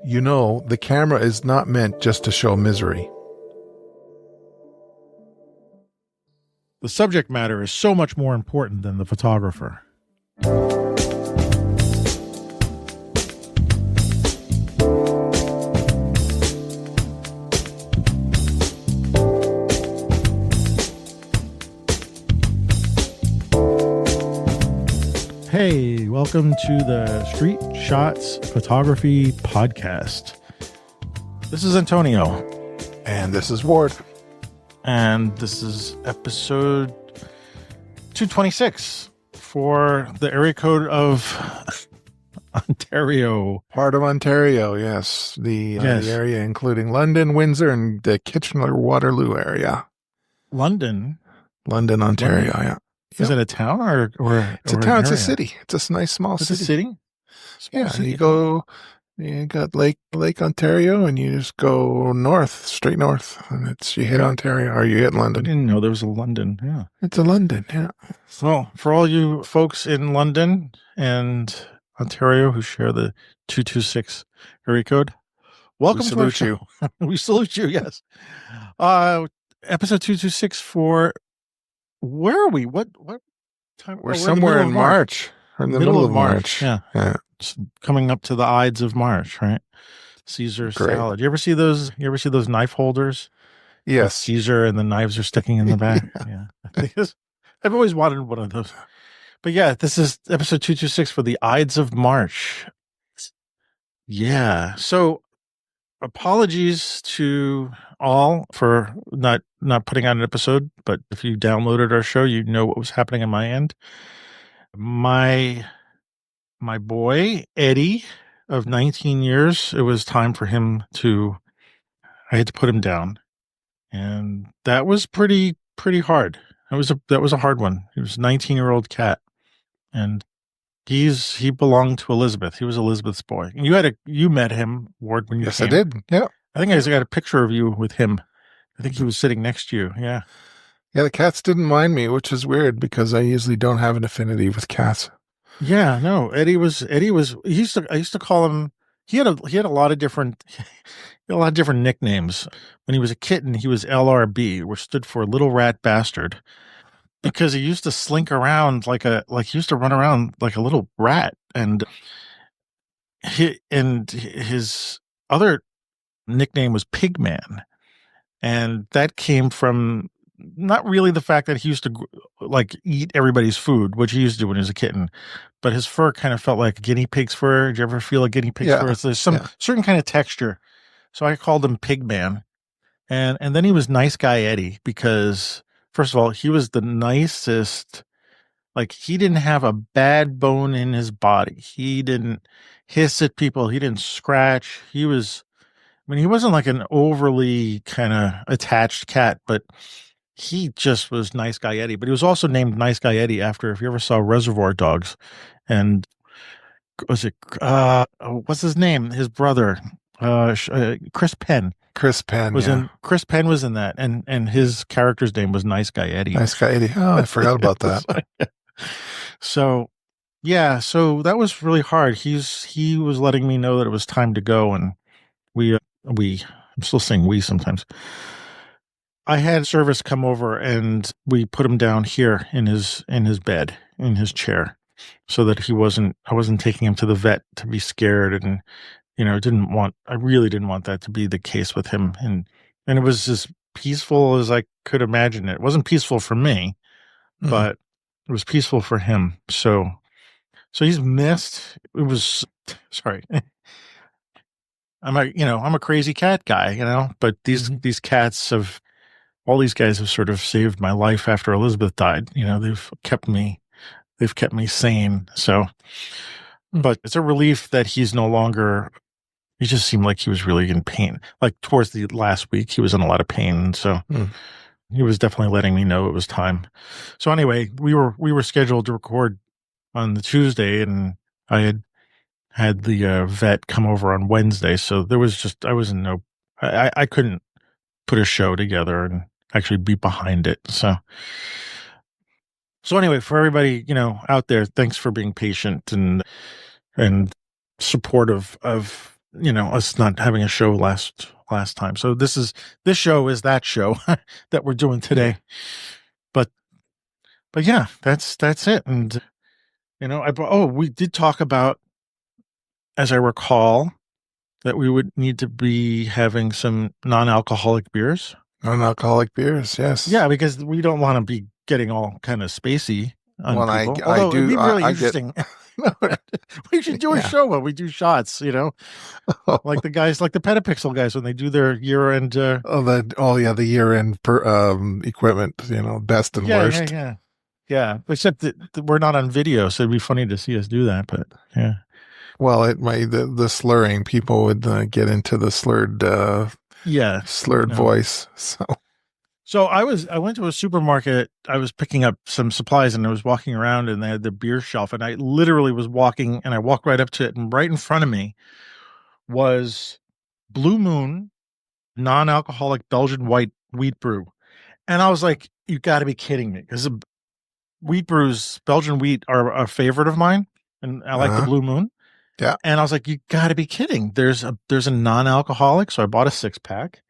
You know, the camera is not meant just to show misery. The subject matter is so much more important than the photographer. Hey, welcome to the Street Shots Photography Podcast. This is Antonio. And this is Ward. And this is episode 226 for the area code of Ontario. Part of Ontario, yes. The area including London, Windsor, and the Kitchener-Waterloo area. London, Ontario, yeah. Is it a town or it's a town? It's a city. It's a nice small city. It's a city? Yeah, city. You got Lake Ontario, and you just go north, straight north, and you hit Ontario, or you hit London. I didn't know there was a London, yeah. It's a London, yeah. Well, for all you folks in London and Ontario who share the 226 area code, welcome to our show. We salute you, yes. Episode 226 for... Where are we? What time? We're somewhere in March. Or in the middle of March. Yeah. It's coming up to the Ides of March, right? Caesar salad. You ever see those knife holders? Yes. Caesar and the knives are sticking in the back. Yeah. I've always wanted one of those. But yeah, this is episode 226 for the Ides of March. Yeah. So apologies to all for not putting out an episode, but if you downloaded our show, you know what was happening on my end. My boy, Eddie, of 19 years, it was time for him I had to put him down. And that was pretty hard. That was a hard one. He was a 19-year-old cat. And he belonged to Elizabeth. He was Elizabeth's boy. And you met him, Ward, when you came. Yes, I did. Yeah. I think I got a picture of you with him. I think he was sitting next to you. Yeah. Yeah, the cats didn't mind me, which is weird because I usually don't have an affinity with cats. Yeah, no. I used to call him, he had a lot of different nicknames. When he was a kitten, he was LRB, which stood for Little Rat Bastard, because he used to slink around he used to run around like a little rat. And his other nickname was Pigman. And that came from not really the fact that he used to eat everybody's food, which he used to do when he was a kitten, but his fur kind of felt like guinea pig's fur. Did you ever feel a guinea pig's fur? There's some certain kind of texture. So I called him Pigman. And then he was Nice Guy Eddie because, first of all, he was the nicest. Like, he didn't have a bad bone in his body. He didn't hiss at people. He didn't scratch. He wasn't like an overly kind of attached cat, but he just was Nice Guy Eddie. But he was also named Nice Guy Eddie after, if you ever saw Reservoir Dogs, and was it what's his name? His brother, Chris Penn. Chris Penn was in that, and his character's name was Nice Guy Eddie. Nice Guy Eddie. Oh, I forgot about that. So that was really hard. He was letting me know that it was time to go, and I'm still saying we sometimes. I had service come over and we put him down here in his bed, in his chair, so that I wasn't taking him to the vet to be scared. And, I really didn't want that to be the case with him. And it was as peaceful as I could imagine it. It wasn't peaceful for me, but it was peaceful for him. So he's missed. It was, sorry. I'm a crazy cat guy, but these cats all these guys have sort of saved my life after Elizabeth died. They've kept me sane. So, but it's a relief that he's no longer, he just seemed like he was really in pain. Like towards the last week, he was in a lot of pain. So he was definitely letting me know it was time. So anyway, we were scheduled to record on the Tuesday, and I had the vet come over on Wednesday. So there was I couldn't put a show together and actually be behind it. So anyway, for everybody, out there, thanks for being patient and supportive of us not having a show last time. So this show is that show that we're doing Yeah. today. But yeah, that's it. And we did talk about, as I recall, that we would need to be having some non-alcoholic beers. Non-alcoholic beers. Yeah, Yes. because we don't want to be getting all kind of spacey on Well, people. I Although it'd do, be really I get, interesting. We should do a yeah. show where we do shots, like the guys, like the Petapixel guys when they do their year-end. Yeah, the year-end equipment, best and Yeah, yeah, worst. yeah, yeah. Except that we're not on video, so it'd be funny to see us do that. But yeah, Well, the slurring, people would get into the yeah, slurred no. voice. So, So I went to a supermarket. I was picking up some supplies, and I was walking around, and they had the beer shelf, and I literally was walking, and I walked right up to it, and right in front of me was Blue Moon non-alcoholic Belgian white wheat brew, and I was like, "You got to be kidding me!" Because wheat brews, Belgian wheat, are a favorite of mine, and I like the uh-huh. Blue Moon. Yeah, And I was like, "You got to be kidding!" There's a non-alcoholic, so I bought a 6 pack,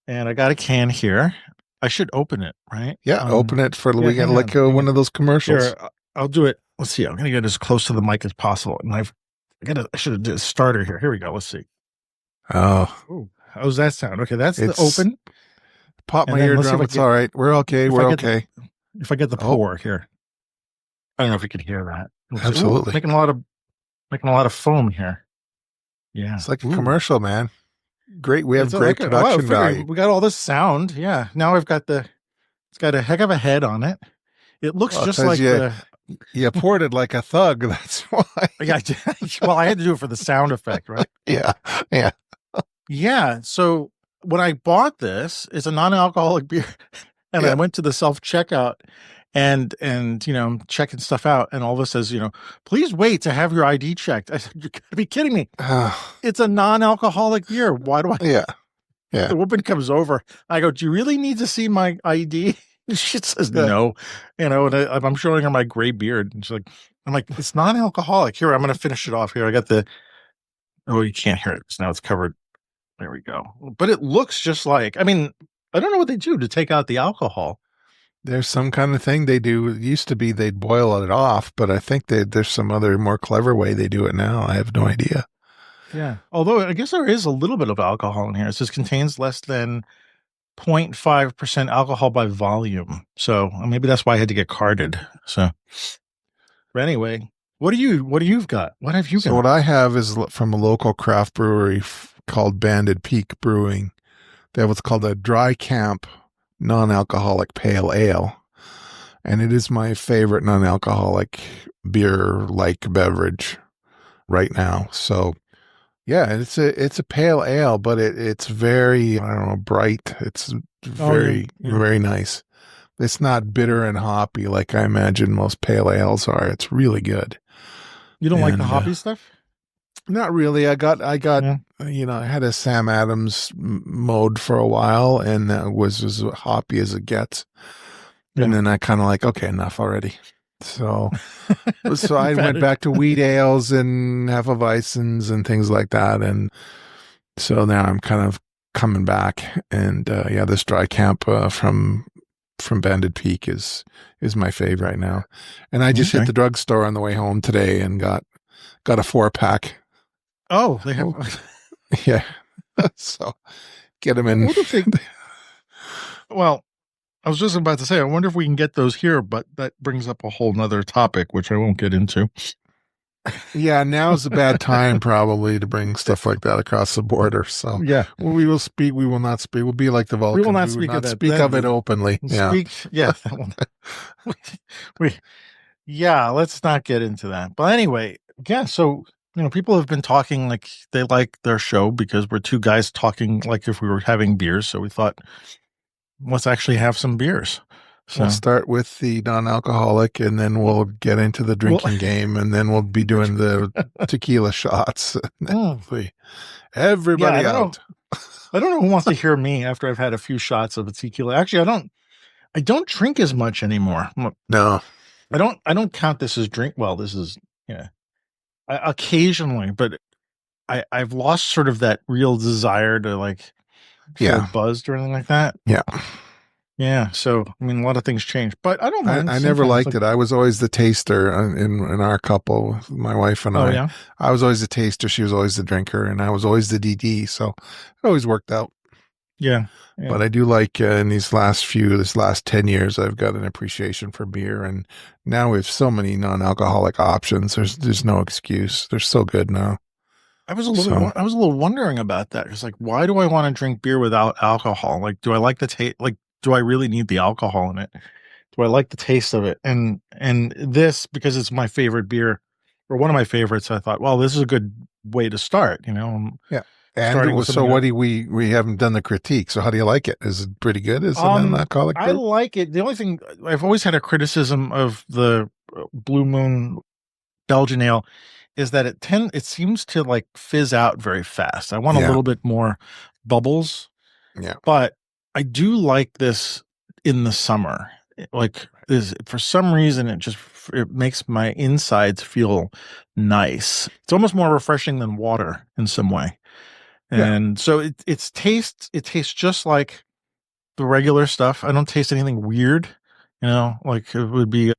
and I got a can here. I should open it, right? yeah. Open it for Yeah, we got hang like on. one of those commercials. Here, I'll do it. Let's see. I'm gonna get as close to the mic as possible, and I should have did a starter here. Here we go. Let's see. Oh, Oh, how's that sound? Okay, that's the it's open, pop and my then let's see if eardrum. I It's get all right. We're okay. if I We're get the okay. Oh, pour here. I don't know if you can hear that. Let's see. Ooh, absolutely. making a lot of foam here. Yeah. It's like a Ooh. commercial, man. Great. We have It's great like I production figure value. we got all this sound. Yeah. Now it's got a heck of a head on it. It looks Well, just because like the you poured it like a thug. That's why. yeah. Well, I had to do it for the sound effect, right? Yeah, yeah, Yeah. So when I bought this, it's a non-alcoholic beer, and I yeah. went to the self-checkout and I'm checking stuff out, and all of it says, please wait to have your ID checked. I said, you gotta be kidding me. It's a non-alcoholic beer. Why do I Yeah, yeah, the woman comes over. I go, do you really need to see my ID? She says yeah. no, and I'm showing her my gray beard, and I'm like, it's non-alcoholic. Here, I'm going to finish it off. Here, I got oh, you can't hear it because now it's covered. There we go. But it looks just like, I mean, I don't know what they do to take out the alcohol. There's some kind of thing they do. It used to be they'd boil it off, but I think there's some other more clever way they do it now. I have no idea. Yeah. Although I guess there is a little bit of alcohol in here. It says contains less than 0.5% alcohol by volume. So maybe that's why I had to get carded. So, but anyway, what do you've got? What have you So what got? I have is from a local craft brewery called Banded Peak Brewing. They have what's called a dry camp non-alcoholic pale ale, and it is my favorite non-alcoholic beer-like beverage right now. So yeah, it's a pale ale, but it's very, I don't know, bright. It's Oh, very nice. It's not bitter and hoppy like I imagine most pale ales are. It's really good. you don't like the And hoppy stuff? not really. Yeah. I had a Sam Adams mode for a while, and that was as hoppy as it gets. And Yeah. then I kind of like, okay, enough already. So, so I You've had went it. back to wheat ales and Hefeweizens and things like that. And so now I'm kind of coming back. And yeah, this dry camp from Banded Peak is my fave right now. And I just hit Okay. the drugstore on the way home today and got a 4-pack. Oh, they have. Oh, yeah. So get them I in. wonder if they. Well, I was just about to say, I wonder if we can get those here, but that brings up a whole nother topic, which I won't get into. Yeah, now's a bad time probably to bring stuff like that across the border. So Yeah. we will speak. We will not speak. We'll be like the We will Vulcans. not We would speak of not that. speak of it openly. Yeah. Speak. Yeah. That one. we, yeah. Let's not get into that. But anyway, yeah. So, people have been talking like they like their show because we're two guys talking like if we were having beers. So we thought, let's actually have some beers. So We'll start with the non-alcoholic, and then we'll get into the well, drinking game, and then we'll be doing the tequila shots. yeah, Everybody out. I don't know who wants to hear me after I've had a few shots of a tequila. Actually, I don't drink as much anymore. No. I don't count this as drink. Well, this is, yeah, occasionally, but I've lost sort of that real desire to like feel Yeah. buzzed or anything like that. Yeah. Yeah. So I mean, a lot of things change, but I don't mind I never sometimes. liked Like, it. I was always the taster in our couple, my wife and oh I. yeah, I was always the taster. She was always the drinker, and I was always the DD. So it always worked out. yeah, yeah. But I do like in this last 10 years, I've got an appreciation for beer. And now we have so many non-alcoholic options. There's no excuse. They're so good now. So, I was a little wondering about that. It's like, why do I want to drink beer without alcohol? Like, do I like the taste? Like, do I really need the alcohol in it? Do I like the taste of it? And this, because it's my favorite beer or one of my favorites, I thought, well, this is a good way to start. I'm yeah. starting with So something. what do we haven't done the critique. So how do you like it? Is it pretty good? Is it an alcoholic I brew? like it. The only thing I've always had a criticism of the Blue Moon Belgian ale is that it seems to like fizz out very fast. I want a Yeah. little bit more bubbles, Yeah. but I do like this in the summer. Like is for some reason it makes my insides feel nice. It's almost more refreshing than water in some way. Yeah. And so it tastes just like the regular stuff. I don't taste anything weird, like it would be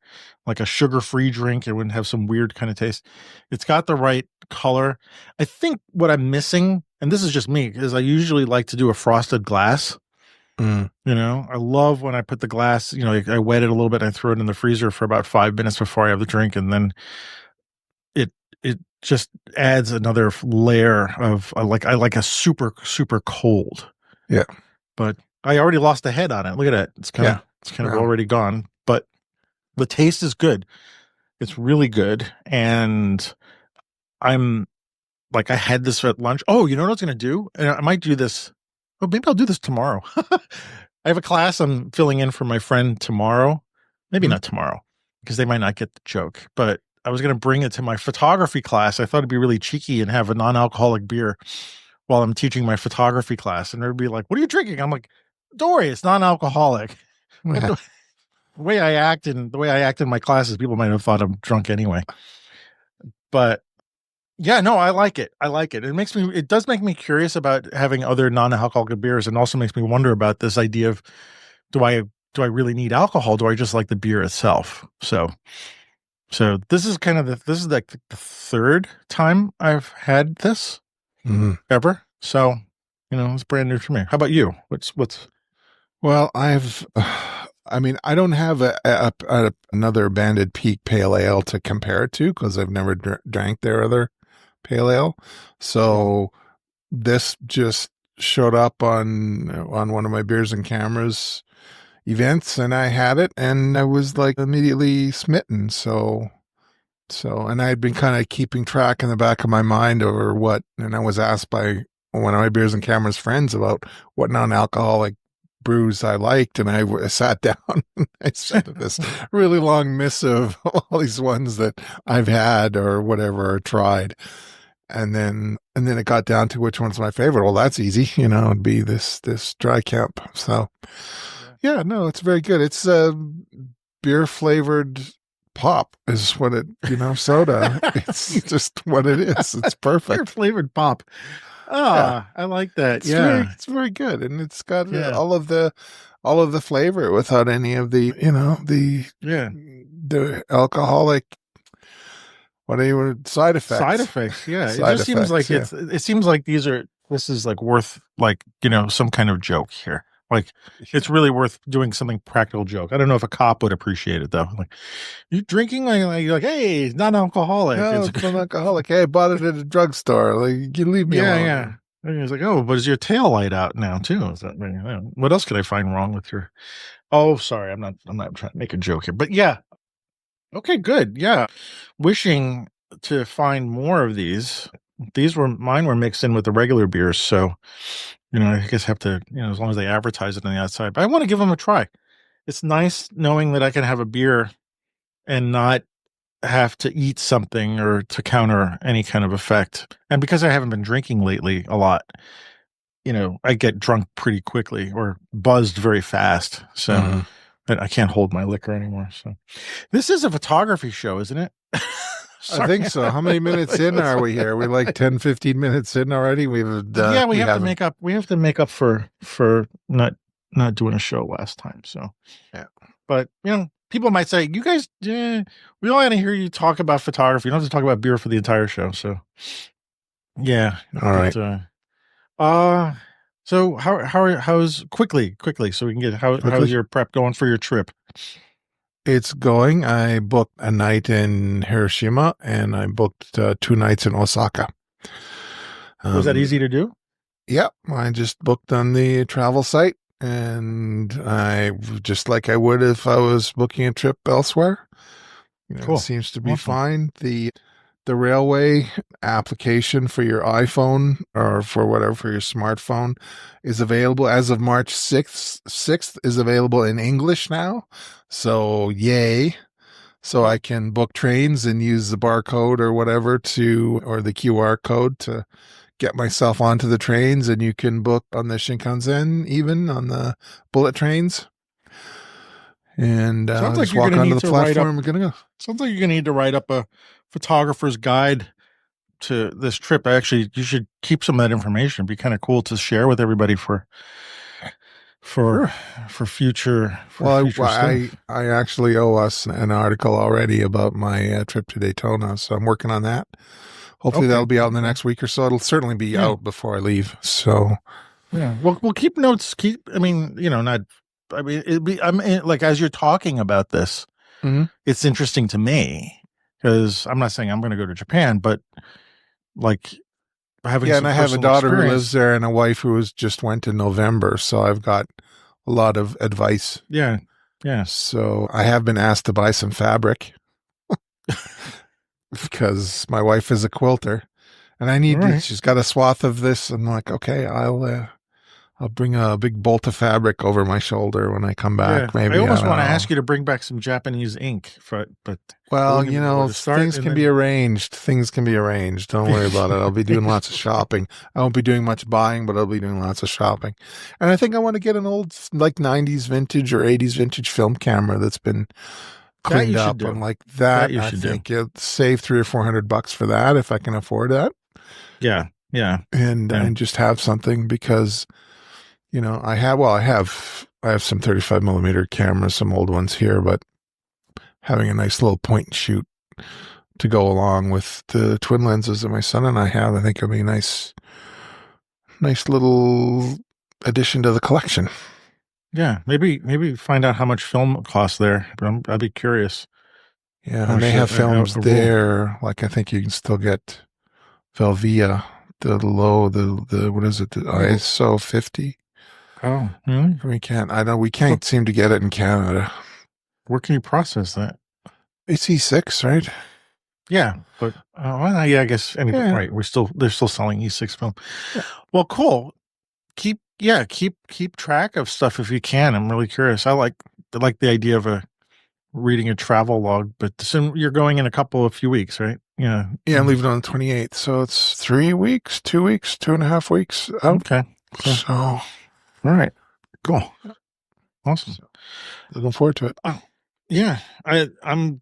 like a sugar-free drink. It wouldn't have some weird kind of taste. It's got the right color. I think what I'm missing, and this is just me, is I usually like to do a frosted glass. Mm. I love when I put the glass, I wet it a little bit and I throw it in the freezer for about 5 minutes before I have the drink. And then it, it just adds another layer of I like a super, super cold. Yeah. But I already lost the head on it. Look at that. Yeah. It's kind of Yeah. already gone, but the taste is good. It's really good. And I'm like, I had this at lunch. Oh, you know what I was going to do? And I might do this. Oh, maybe I'll do this tomorrow. I have a class I'm filling in for my friend tomorrow. Maybe Mhm. not tomorrow because they might not get the joke, but I was going to bring it to my photography class. I thought it'd be really cheeky and have a non-alcoholic beer while I'm teaching my photography class. And they'd be like, what are you drinking? I'm like, don't worry, it's non-alcoholic. Yeah. The way I act in my classes, people might have thought I'm drunk anyway. But yeah, no, I like it. I like it. It does make me curious about having other non-alcoholic beers, and also makes me wonder about this idea of do I do I really need alcohol? Do I just like the beer itself? So this is this is like the third time I've had this Mhm. ever. So, it's brand new for me. How about you? What's Well, I mean, I don't have another Banded Peak Pale Ale to compare it to because I've never drank their other pale ale. So this just showed up on one of my beers and cameras events, and I had it, and I was like immediately smitten. And I had been kind of keeping track in the back of my mind over and I was asked by one of my beers and cameras friends about what non-alcoholic brews I liked, and I sat down and I sent this really long missive of all these ones that I've had or whatever or tried, and then it got down to which one's my favorite. Well, that's easy, it'd be this dry camp. So yeah, no, it's very good. It's beer flavored pop is what soda. It's just what it is. It's beer perfect. flavored pop? Yeah. Ah, I like that. Yeah. It's very good, and it's got Yeah. all of the flavor without any of the Yeah. the alcoholic side Side effects. effects. Yeah. It Side just seems effects. like Yeah. it seems like this is like worth like, some kind of joke here. Like it's really worth doing something practical joke. I don't know if a cop would appreciate it though. Like you drinking like hey, it's not alcoholic. No, It's it's an alcoholic. Hey, I bought it at a drugstore. Like, you leave me yeah, alone. yeah. And he's like, oh, but is your tail light out now too? Is that what else could I find wrong with your? Oh, sorry, I'm not trying to make a joke here, but yeah. Okay, good. Yeah, wishing to find more of these. Mine were mixed in with the regular beers, so I guess have to as long as they advertise it on the outside. But I want to give them a try. It's nice knowing that I can have a beer and not have to eat something or to counter any kind of effect. And because I haven't been drinking lately a lot, I get drunk pretty quickly or buzzed very fast. So Mhm. I can't hold my liquor anymore. So this is a photography show, isn't it? I Sorry. think so. How many minutes in are we here? We're like 10, 15 minutes in already. Yeah, we We have to haven't. make up. We have to make up for not doing a show last time. So, Yeah. but people might say, "You guys, we only want to hear you talk about photography. You don't have to talk about beer for the entire show." So, yeah, All but right. uh, so how's quickly so we can get how's Quickly. your prep going for your trip? It's going. I booked a night in Hiroshima and I booked 2 nights in Osaka. Was that Um, easy to do? yeah, I just booked on the travel site and I just like I would if I was booking a trip elsewhere. It Cool, seems to be awesome. fine. The railway application for your iPhone or for whatever for your smartphone is available as of March 6th is available in English now. So yay. So I Oh, can book trains and use the barcode or whatever or the QR code to get myself onto the trains, and you can book on the Shinkansen, even on the bullet trains, and sounds like just you're walk gonna onto need the to write up. platform. We're gonna go. Sounds like you're gonna need to write up a photographer's guide to this trip. Actually, you should keep some of that information. It'd be kind of cool to share with everybody for Sure. for Well, future stuff. I actually owe us an article already about my trip to Daytona, so I'm working on that. Hopefully that'll Okay. be out in the Okay. next week or so. It'll certainly be Yeah. out before I leave. So, Yeah. Well, we'll keep notes. Keep. I mean, not. I mean, it'd be. I'm like as you're talking about this, mhm. it's interesting to me because I'm not saying I'm going to go to Japan, but like having Yeah, and some I have a personal daughter who lives experience. there and a wife who was just went in November, so I've got a lot of advice. Yeah. Yeah. So I have been asked to buy some fabric because my wife is a quilter and All right. she's got a swath of this. I'm like, okay, I'll bring a big bolt of fabric over my shoulder when I come Yeah, back. I Maybe I almost don't want to know. ask you to bring back some Japanese ink, but we're Well, looking for to start, things and can be then arranged. Things can be arranged. Don't worry about it. I'll be doing lots of shopping. I won't be doing much buying, but I'll be doing lots of shopping. And I think I want to get an old, like 90s vintage or 80s vintage film camera that's been that cleaned you should up. do. I'm like That that. you I should do. think you'll save 300 or 400 bucks for that if I can afford that, Yeah, yeah, yeah, and just have something because I have some 35 millimeter cameras, some old ones here, but having a nice little point and shoot to go along with the twin lenses that my son and I have, I think it'll be a nice little addition to the collection. yeah. Maybe find out how much film costs there. I'd be curious Yeah, how and they much have films a rule. there. Like I think you can still get Velvia, the what is it, the ISO 50. Oh, really? We So can't seem to get it in Canada. where can you process that? It's E6, right? Yeah, but well, yeah, I guess anybody. Yeah, Right, they're still selling E6 film. yeah. Well, cool. Keep track of stuff if you can. I'm really curious. I like the idea of reading a travel log, but soon you're going in a few weeks, right? Yeah. Yeah, I'm leaving on the 28th. So it's 3 weeks, 2 weeks, 2.5 weeks out. Okay. So, So, all right. Cool. Awesome. so looking forward to it. Oh, yeah. I'm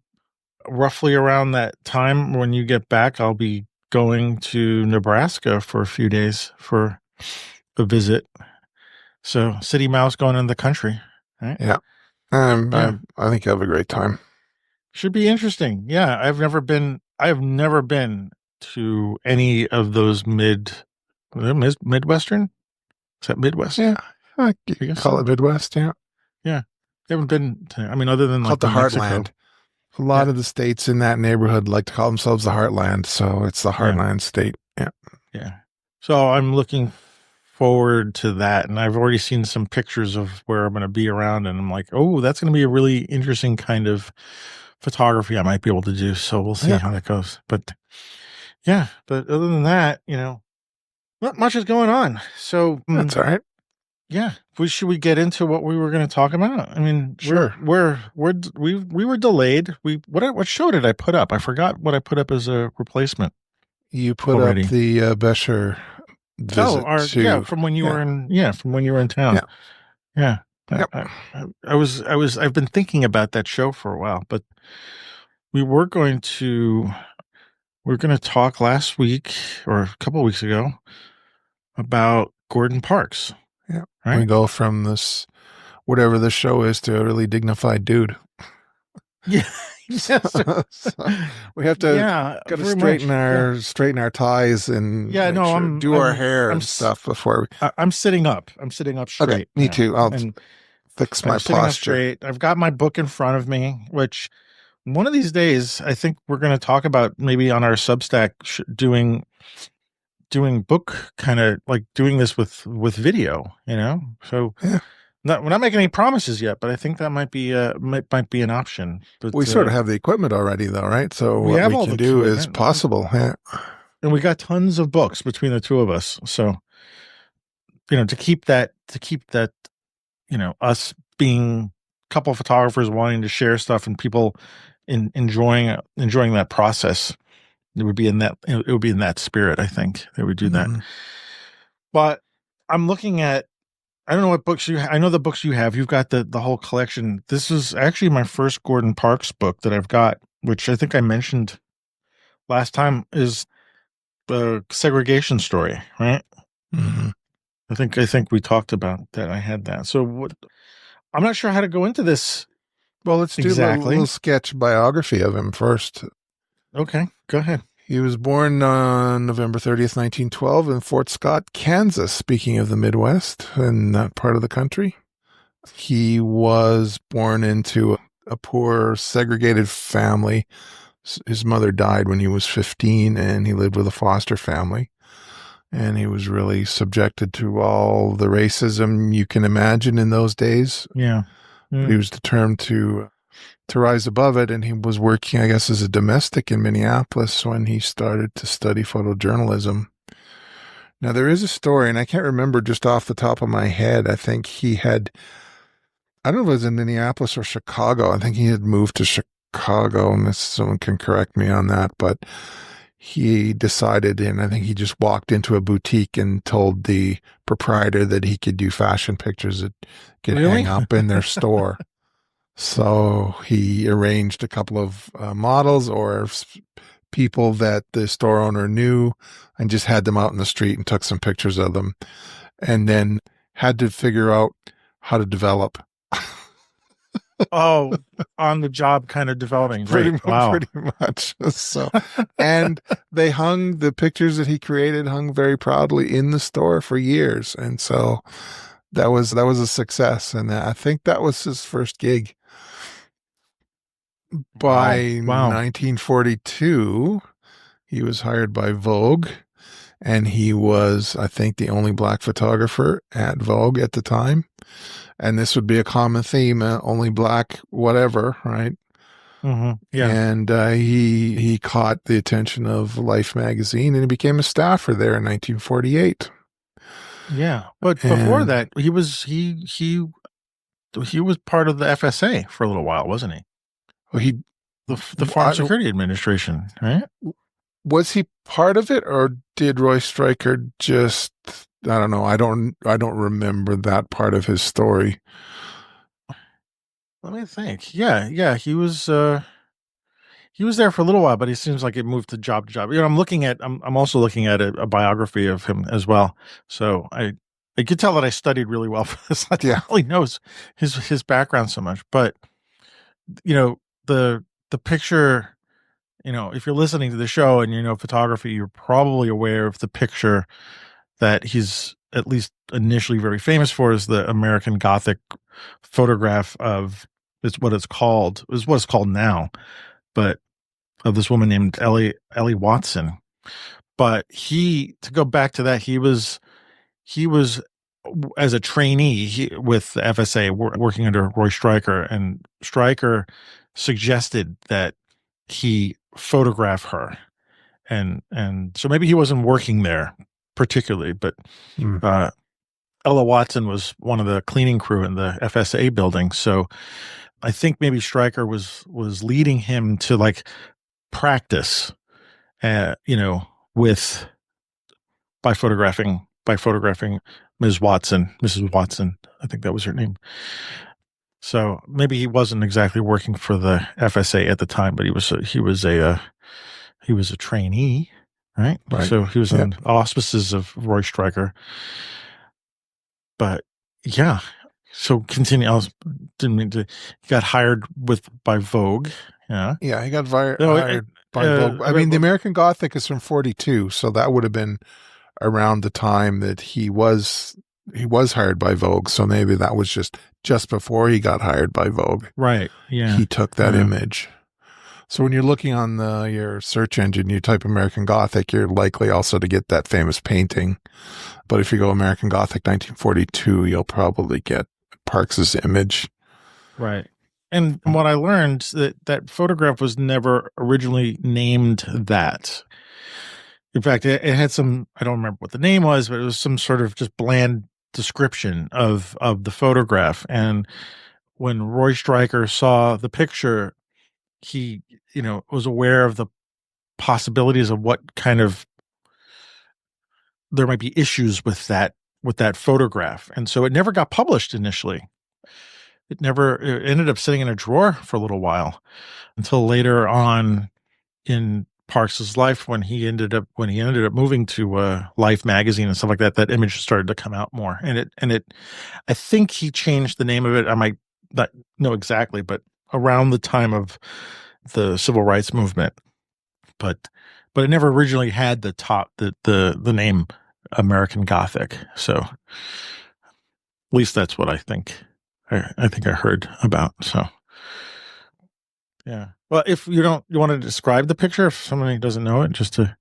roughly around that time when you get back. I'll be going to Nebraska for a few days for a visit. So, City Mouse going in the country. Right. Yeah. Yeah. I think you have a great time. Should be interesting. Yeah. I've never been to any of those Midwestern. Is that Midwest? Yeah. You I can guess call so. it Midwest. Yeah. Yeah. Haven't been to, I mean, other than Call like it the New Mexico. Heartland. A lot Yeah. of the states in that neighborhood like to call themselves the Heartland. So it's the Yeah. Heartland state. Yeah. Yeah. So I'm looking forward to that. And I've already seen some pictures of where I'm going to be around. And I'm like, oh, that's going to be a really interesting kind of photography I might be able to do. So we'll see Yeah. how that goes. But yeah. But other than that, not much is going on. So, That's all right. yeah, should we get into what we were going to talk about? I mean, Sure. we were delayed. What show did I put up? I forgot what I put up as a replacement You put up already. the Besher Oh, visit to, from when you yeah. were in town. Yeah. Yeah, Yep. I've been thinking about that show for a while, but we were going to. we're going to talk last week or a couple of weeks ago about Gordon Parks, Yeah. We right? go from this, whatever the show is, to a really dignified dude. Yeah. Yes. So we have to Yeah, got to very much. Yeah. straighten our ties and Yeah, make no, sure do our hair I'm and stuff before we. I'm sitting up. I'm sitting up Okay, straight me now. too. I'll And fix my I'm sitting up posture. straight. I've got my book in front of me, which one of these days I think we're going to talk about maybe on our Substack doing book kind of like doing this with video, you know? So Yeah, we're not making any promises yet, but I think that might be an option. we But sort of have the equipment already, though, right? So we what have we all can the do is equipment possible. Yeah. and we got tons of books between the two of us. So, to keep that, us being a couple of photographers wanting to share stuff and people enjoying that process. It would be in that spirit, I think, that we do that. Mhm. But I'm looking at I don't know what books I know the books you have. You've got the whole collection. This is actually my first Gordon Parks book that I've got, which I think I mentioned last time is the Segregation Story, right? Mhm. I think we talked about that. I had that. So I'm not sure how to go into this Well, let's do a little exactly. sketch biography of him first. Okay, go ahead. He was born on November 30th, 1912, in Fort Scott, Kansas, speaking of the Midwest in that part of the country. He was born into a poor, segregated family. His mother died when he was 15, and he lived with a foster family. And he was really subjected to all the racism you can imagine in those days. Yeah. But he was determined to rise above it. And he was working, I guess, as a domestic in Minneapolis when he started to study photojournalism. Now, there is a story, and I can't remember just off the top of my head. I think he had, I don't know if it was in Minneapolis or Chicago. I think he had moved to Chicago, and someone can correct me on that. But he decided, and I think he just walked into a boutique and told the proprietor that he could do fashion pictures that could hang Really? up in their store. So he arranged a couple of models or people that the store owner knew and just had them out in the street and took some pictures of them and then had to figure out how to develop. Oh, on the job kind of developing. pretty Right. Wow. pretty much. So, and they hung the pictures that he created hung very proudly in the store for years. And so that was a success. And I think that was his first gig. Wow. By Wow. 1942, he was hired by Vogue, and he was, I think, the only black photographer at Vogue at the time. And this would be a common theme, only black, whatever, right? Yeah. And he caught the attention of Life magazine, and he became a staffer there in 1948. Yeah. But before And that, he was part of the FSA for a little while, wasn't he? he The Farm Security Administration, right? was he part of it, or did Roy Stryker just? I don't know. I don't remember that part of his story. Let me think. Yeah, yeah, he was there for a little while, but he seems like it moved to job to job. I'm also looking at a biography of him as well. So I could tell that I studied really well for this. I Yeah. really knows his background so much. But you know, the picture, if you're listening to the show and you know photography, you're probably aware of the picture that he's at least initially very famous for is the American Gothic photograph of is what it's called now, but of this woman named Ellie Watson. But to go back to that, he was as a trainee with the FSA working under Roy Stryker, and Stryker suggested that he photograph her, and so maybe he wasn't working there particularly, but Mm. Ella Watson was one of the cleaning crew in the FSA building. So I think maybe Stryker was leading him to like practice, with by photographing Mrs. Watson. I think that was her name. So maybe he wasn't exactly working for the FSA at the time, but he was a trainee, right? Right. So he was Yeah. in auspices of Roy Stryker. But yeah, so continue. I was didn't mean to. He got hired by Vogue. Yeah. Yeah, he got No, hired by Vogue. I mean, the American Gothic is from 42, so that would have been around the time that he was hired by Vogue. So maybe that was just before he got hired by Vogue. right. Yeah. He took that Yeah. image. So when you're looking on your search engine, you type American Gothic, you're likely also to get that famous painting. But if you go American Gothic 1942, you'll probably get Parks's image. Right. And what I learned that photograph was never originally named that. In fact, it had some, I don't remember what the name was, but it was some sort of just bland description of the photograph. And when Roy Stryker saw the picture, he, was aware of the possibilities of what kind of there might be issues with that photograph. And so it never got published initially. It ended up sitting in a drawer for a little while until later on in Parks's life when he ended up moving to Life magazine and stuff like that. That image started to come out more, and I think he changed the name of it. I might not know exactly, but around the time of the civil rights movement, but it never originally had the name American Gothic. So at least that's what I think. I think I heard about. So yeah. Well, if you want to describe the picture, if somebody doesn't know it, just to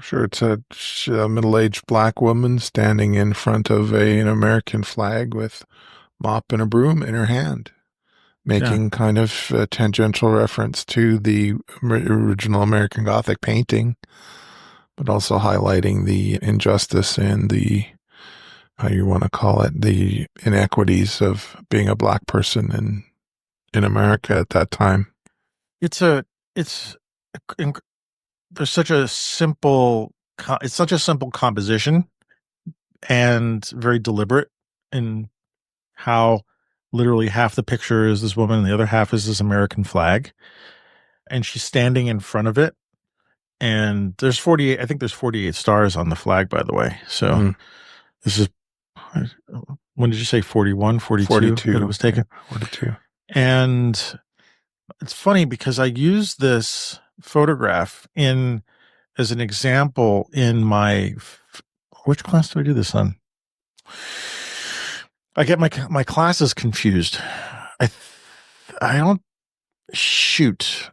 Sure, it's a middle-aged black woman standing in front of an American flag with mop and a broom in her hand, yeah. making kind of a tangential reference to the original American Gothic painting, but also highlighting the injustice and the, how you want to call it, the inequities of being a black person in America at that time. It's a it's there's such a simple it's such a simple composition and very deliberate in how literally half the picture is this woman and the other half is this American flag, and she's standing in front of it. And there's 48. I think there's 48 stars on the flag, by the way. So Mm, this is, when did you say 41, 42 that it 42. was taken? 42. And it's funny because I used this photograph in as an example in my, which class do I do this on? I get my classes confused. I I don't shoot.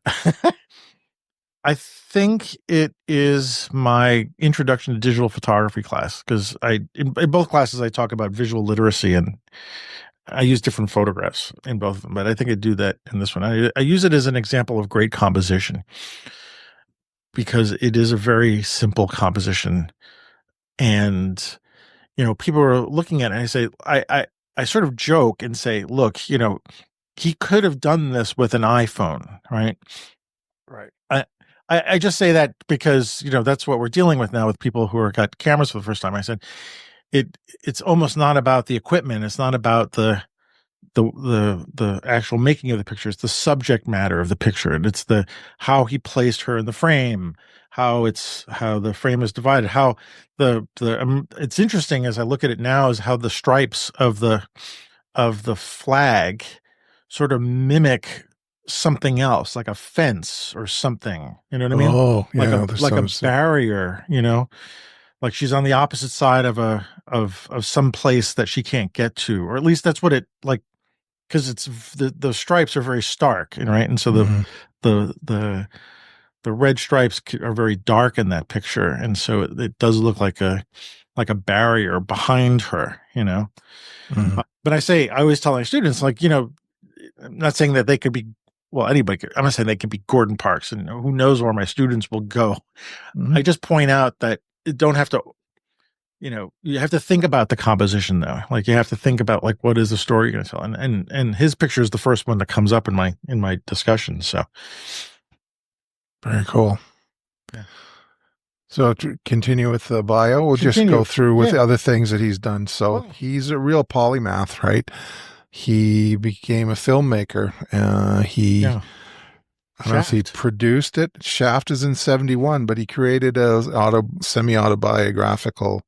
I think it is my introduction to digital photography class because in both classes I talk about visual literacy, and I use different photographs in both of them, but I think I do that in this one. I use it as an example of great composition because it is a very simple composition. And, people are looking at it and I say, I sort of joke and say, look, he could have done this with an iPhone, right? Right. I just say that because, that's what we're dealing with now with people who are got cameras for the first time. I said, it's almost not about the equipment. It's not about the actual making of the picture. It's the subject matter of the picture, and it's the how he placed her in the frame, how the frame is divided, how it's interesting as I look at it now is how the stripes of the flag sort of mimic something else, like a fence or something. You know what I mean? Oh, Like yeah, there's a some, barrier. Like she's on the opposite side of some place that she can't get to, or at least that's what it like, because it's the stripes are very stark, right? And so mhm, the the the red stripes are very dark in that picture, and so it does look like a barrier behind her. mhm, But I always tell my students, like, I'm not saying that they could be, well, anybody could, I'm not saying they can be Gordon Parks, and who knows where my students will go. mhm. I just point out that you don't have to, you have to think about the composition though. Like you have to think about like, what is the story you're going to tell? And his picture is the first one that comes up in my discussion. So Very cool. yeah. So to continue with the bio, we'll just go Continue. through with Yeah. the other things that he's done. So Well, he's a real polymath, right? He became a filmmaker. He yeah. I don't know if he Shaft. produced it. Shaft is in 71, but he created a semi-autobiographical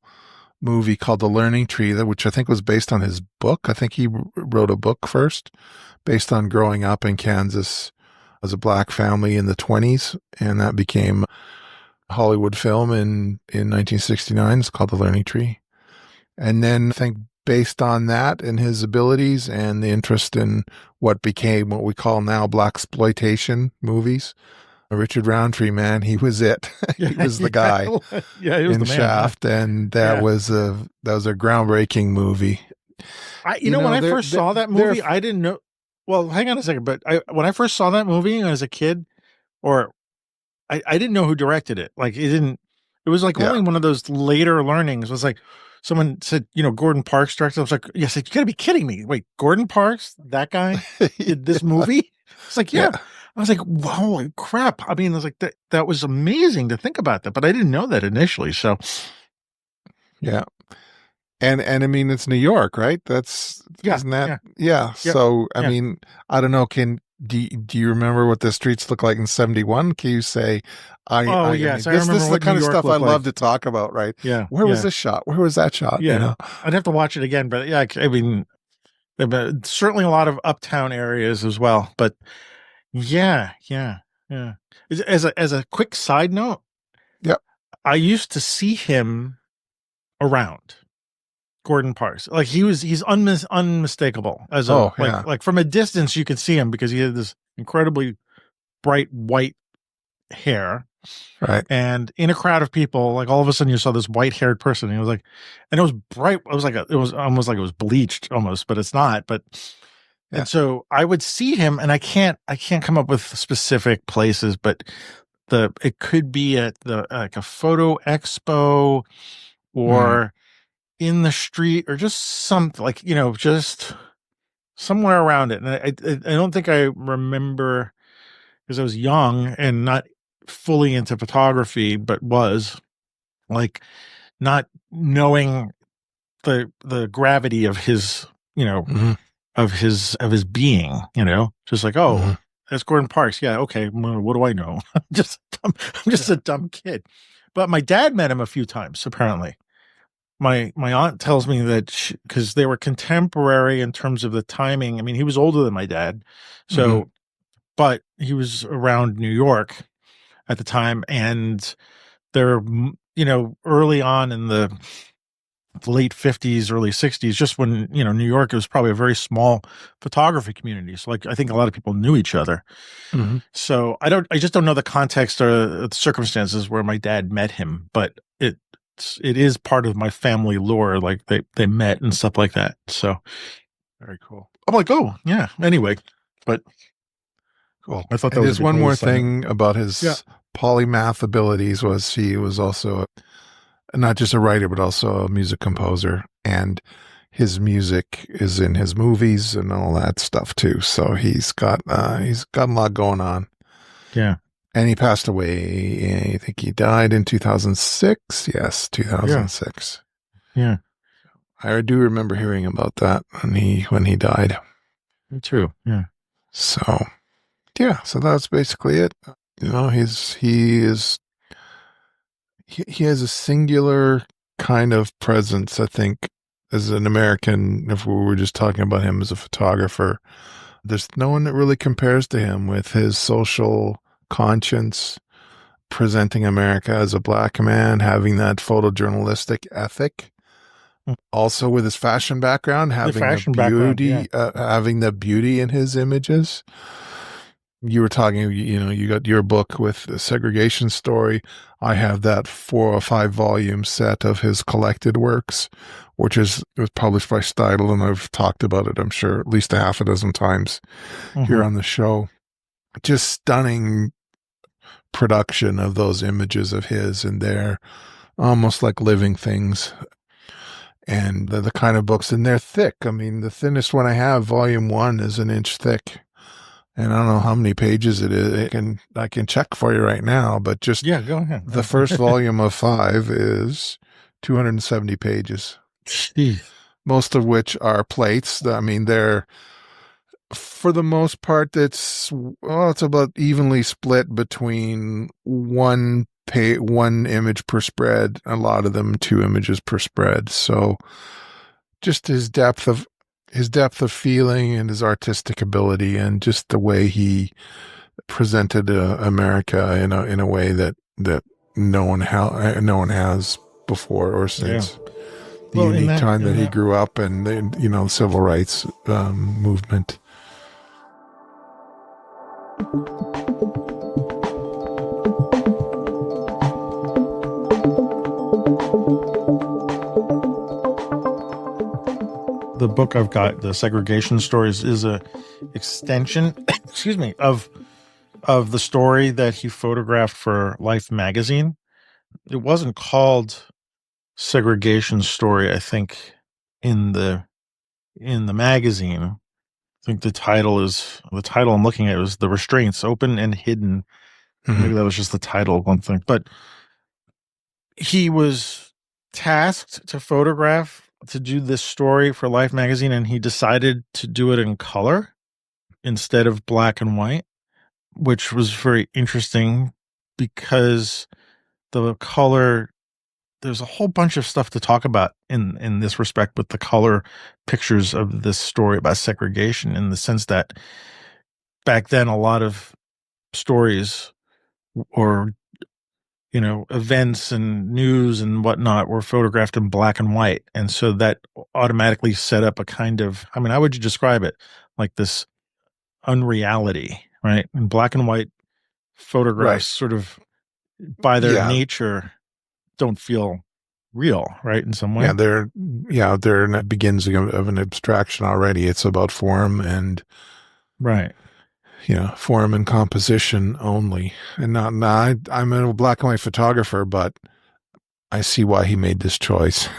movie called The Learning Tree, which I think was based on his book. I think he wrote a book first based on growing up in Kansas as a black family in the 20s, and that became a Hollywood film in 1969. It's called The Learning Tree. And then I think based on that and his abilities and the interest in what became what we call now black exploitation movies, Richard Roundtree, man, he was it. He Yeah, was the yeah, guy yeah. He was in the man. Yeah, Shaft, and yeah. that was a groundbreaking movie. You know, when I first saw that they're movie, I didn't know. Well, hang on a second. But when I first saw that movie as a kid, or I didn't know who directed it. Like it didn't. It was like yeah. only one of those later learnings. It was like someone said, Gordon Parks directed. I was like, yes, you got to be kidding me. Wait, Gordon Parks, that guy did this movie? It's like, Yeah, yeah. I was like, holy crap. I mean, I was like, that was amazing to think about that, but I didn't know that initially. So yeah. And I mean it's New York, right? yeah, Isn't that yeah, yeah. yep, So I yeah. mean, I don't know, do you remember what the streets look like in 71? Can you say Oh I mean yes, I this remember is the what New kind of York stuff I looked love like. to talk about, right? Yeah, Where was yeah, this shot? Where was that shot? You yeah. know? I'd have to watch it again, but yeah, I mean, there been certainly a lot of uptown areas as well. But yeah, yeah, yeah. As a quick side note, Yep. I used to see him around Gordon Parks. Like he's unmistakable as a Oh, yeah. like from a distance you could see him because he had this incredibly bright white hair. Right. And in a crowd of people, like all of a sudden you saw this white haired person. And it was like, and it was bright. It was like it was almost like it was bleached almost, but it's not. But Yeah. and so I would see him, and I can't come up with specific places, but it could be at the like a photo expo Mm, or in the street or just something like just somewhere around it. And I don't think I remember because I was young and not fully into photography, but was like not knowing the gravity of his mhm, of his being, just like, oh, mhm, that's Gordon Parks. Yeah, okay. Well, what do I know? I'm just yeah. a dumb kid. But my dad met him a few times. Apparently, my aunt tells me that because they were contemporary in terms of the timing. I mean, he was older than my dad, Mhm, so but he was around New York at the time, and they're early on in the late 50s, early 60s, just when, New York was probably a very small photography community. So like I think a lot of people knew each other. mhm. So I just don't know the context or the circumstances where my dad met him, but it is part of my family lore. Like they met and stuff like that. So Very cool. I'm like, oh yeah. Anyway, but Cool. I thought that And was a there's good one little more side note. thing about Yeah. his polymath abilities was he was also not just a writer, but also a music composer. And his music is in his movies and all that stuff too. So he's got a lot going on. Yeah. And he passed away. I think he died in 2006. Yes, Yeah. 2006. Yeah. I do remember hearing about that when he died. Me too. Yeah. So yeah, so that's basically it. You know, he has a singular kind of presence, I think, as an American. If we were just talking about him as a photographer, there's no one that really compares to him with his social conscience, presenting America as a black man, having that photojournalistic ethic. Mm. Also, with his fashion background, The fashion background. Yeah. having the beauty in his images. You were talking, you got your book with the Segregation Story. I have that 4 or 5 volume set of his collected works, which was published by Steidl, and I've talked about it, I'm sure, at least a half a dozen times here Hmm. on the show. Just stunning production of those images of his, and they're almost like living things. And they're the kind of books, and they're thick. I mean, the thinnest one I have, volume 1, is an inch thick. And I don't know how many pages it is. I can check for you right now, but just Yeah. Go ahead. the first volume of 5 is 270 pages, Jeez. most of which are plates. I mean, they're For the most part, it's about evenly split between one image per spread, a lot of them two images per spread. So just his depth of feeling and his artistic ability and just the way he presented America in a way that no one has before or Yeah. since. The Well, unique time in that he that grew up and the civil rights movement. the book I've got, the Segregation Stories, is a extension, excuse me, of the story that he photographed for Life magazine. It wasn't called Segregation Story, I think, in the magazine. I think the title I'm looking at was The Restraints, Open and Hidden. Mm-hmm. Maybe that was just the title of one thing. But he was tasked to do this story for Life magazine, and he decided to do it in color instead of black and white, which was very interesting because the color, there's a whole bunch of stuff to talk about in this respect with the color pictures of this story about segregation, in the sense that back then a lot of stories or events and news and whatnot were photographed in black and white, and so that automatically set up a kind of, I mean, how would you describe it? Like this unreality, right? And black and white photographs Right. sort of by their Yeah. nature don't feel real, right? In some Yeah. way. They're in the beginnings of an abstraction already. It's about form and, Right. form and composition only. And I'm a black and white photographer, but I see why he made this choice.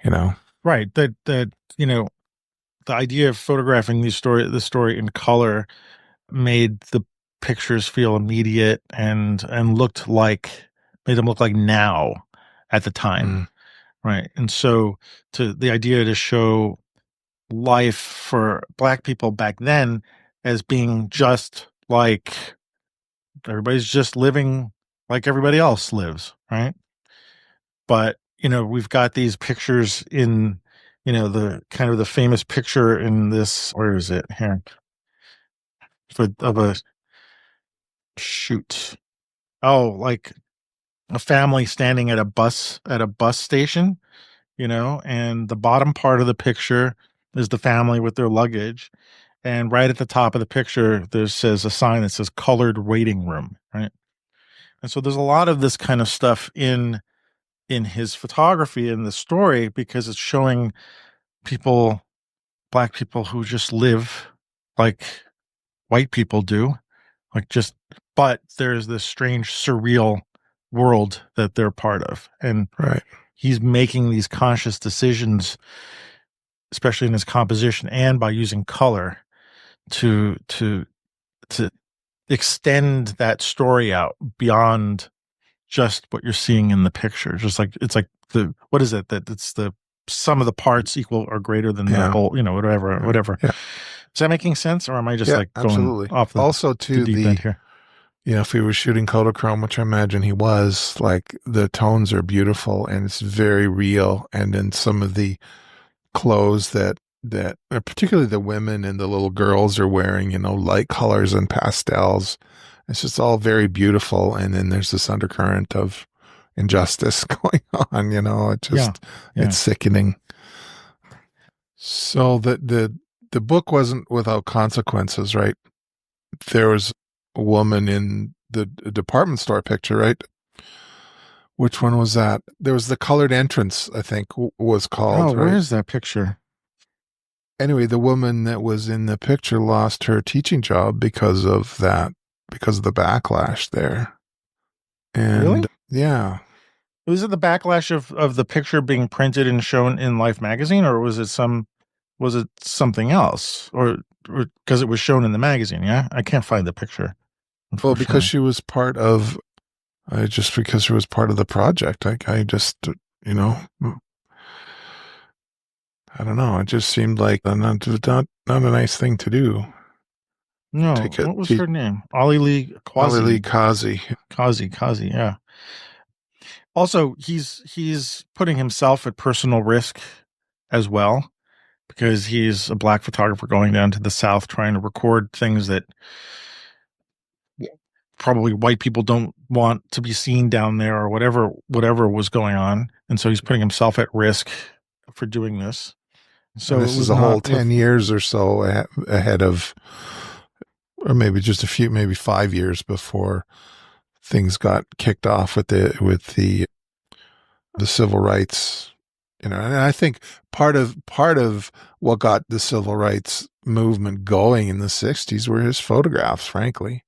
you know, Right. That the idea of photographing the story in color made the pictures feel immediate and made them look like now at the time, mm, right? And so to the idea to show life for black people back then as being just like everybody's just living like everybody else lives, right? But we've got these pictures in the kind of the famous picture in this, where is it here, of a shoot, oh, like a family standing at a bus station, and the bottom part of the picture is the family with their luggage, and right at the top of the picture there says a sign that says colored waiting room, right? And so there's a lot of this kind of stuff in his photography in the story, because it's showing people, black people, who just live like white people do, like just, but there's this strange surreal world that they're part of, and right. he's making these conscious decisions, especially in his composition and by using color, to extend that story out beyond just what you're seeing in the picture. Just like it's like the, what is it, that it's the sum of the parts equal or greater than the Yeah. whole, whatever. Yeah. Is that making sense, or am I just Yeah. like going Absolutely. off Also, the to deep end here? if he was shooting Kodachrome, which I imagine he was, like the tones are beautiful and it's very real. And then some of the clothes that particularly the women and the little girls are wearing, light colors and pastels. It's just all very beautiful. And then there's this undercurrent of injustice going on, Yeah, it's yeah. sickening. So the book wasn't without consequences, right? There was a woman in the department store picture, right? Which one was that? There was the colored entrance, I think was Oh, called, where right? is that picture? Anyway, the woman that was in the picture lost her teaching job because of that, because of the backlash there. Really? And yeah, Was it the backlash of the picture being printed and shown in Life magazine, or was it something else, or because it was shown in the magazine? Yeah, I can't find the picture, well, because unfortunately. she was part of, just because she was part of the project, I just, you know, I don't know. It just seemed like not not a nice thing to do. No, Take it, what was her name? Ollie Lee Ali Lee Quasi. Kazi. Kazi, yeah. Also, he's putting himself at personal risk as well because he's a black photographer going down to the South trying to record things that probably white people don't want to be seen down there or whatever was going on. And so he's putting himself at risk for doing this. And So it this is was a whole not 10 with years or so ahead of, or maybe just a few, maybe 5 years before things got kicked off with the civil rights, and I think part of what got the civil rights movement going in the 60s were his photographs, frankly.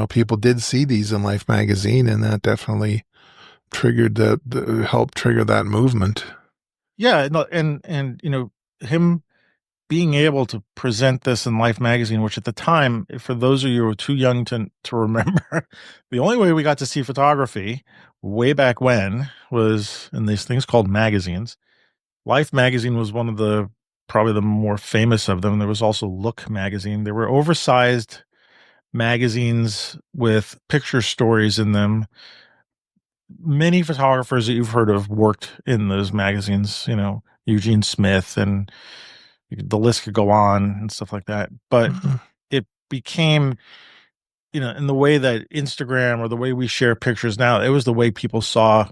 People did see these in Life magazine, and that definitely helped trigger that movement. yeah, no, and him being able to present this in Life magazine, which at the time, for those of you who are too young to remember, the only way we got to see photography way back when was in these things called magazines. Life magazine was one of the probably the more famous of them. There was also Look magazine. They were oversized magazines with picture stories in them. Many photographers that you've heard of worked in those magazines, Eugene Smith, and the list could go on and stuff like that. But Mhm. it became, in the way that Instagram or the way we share pictures now, it was the way people saw,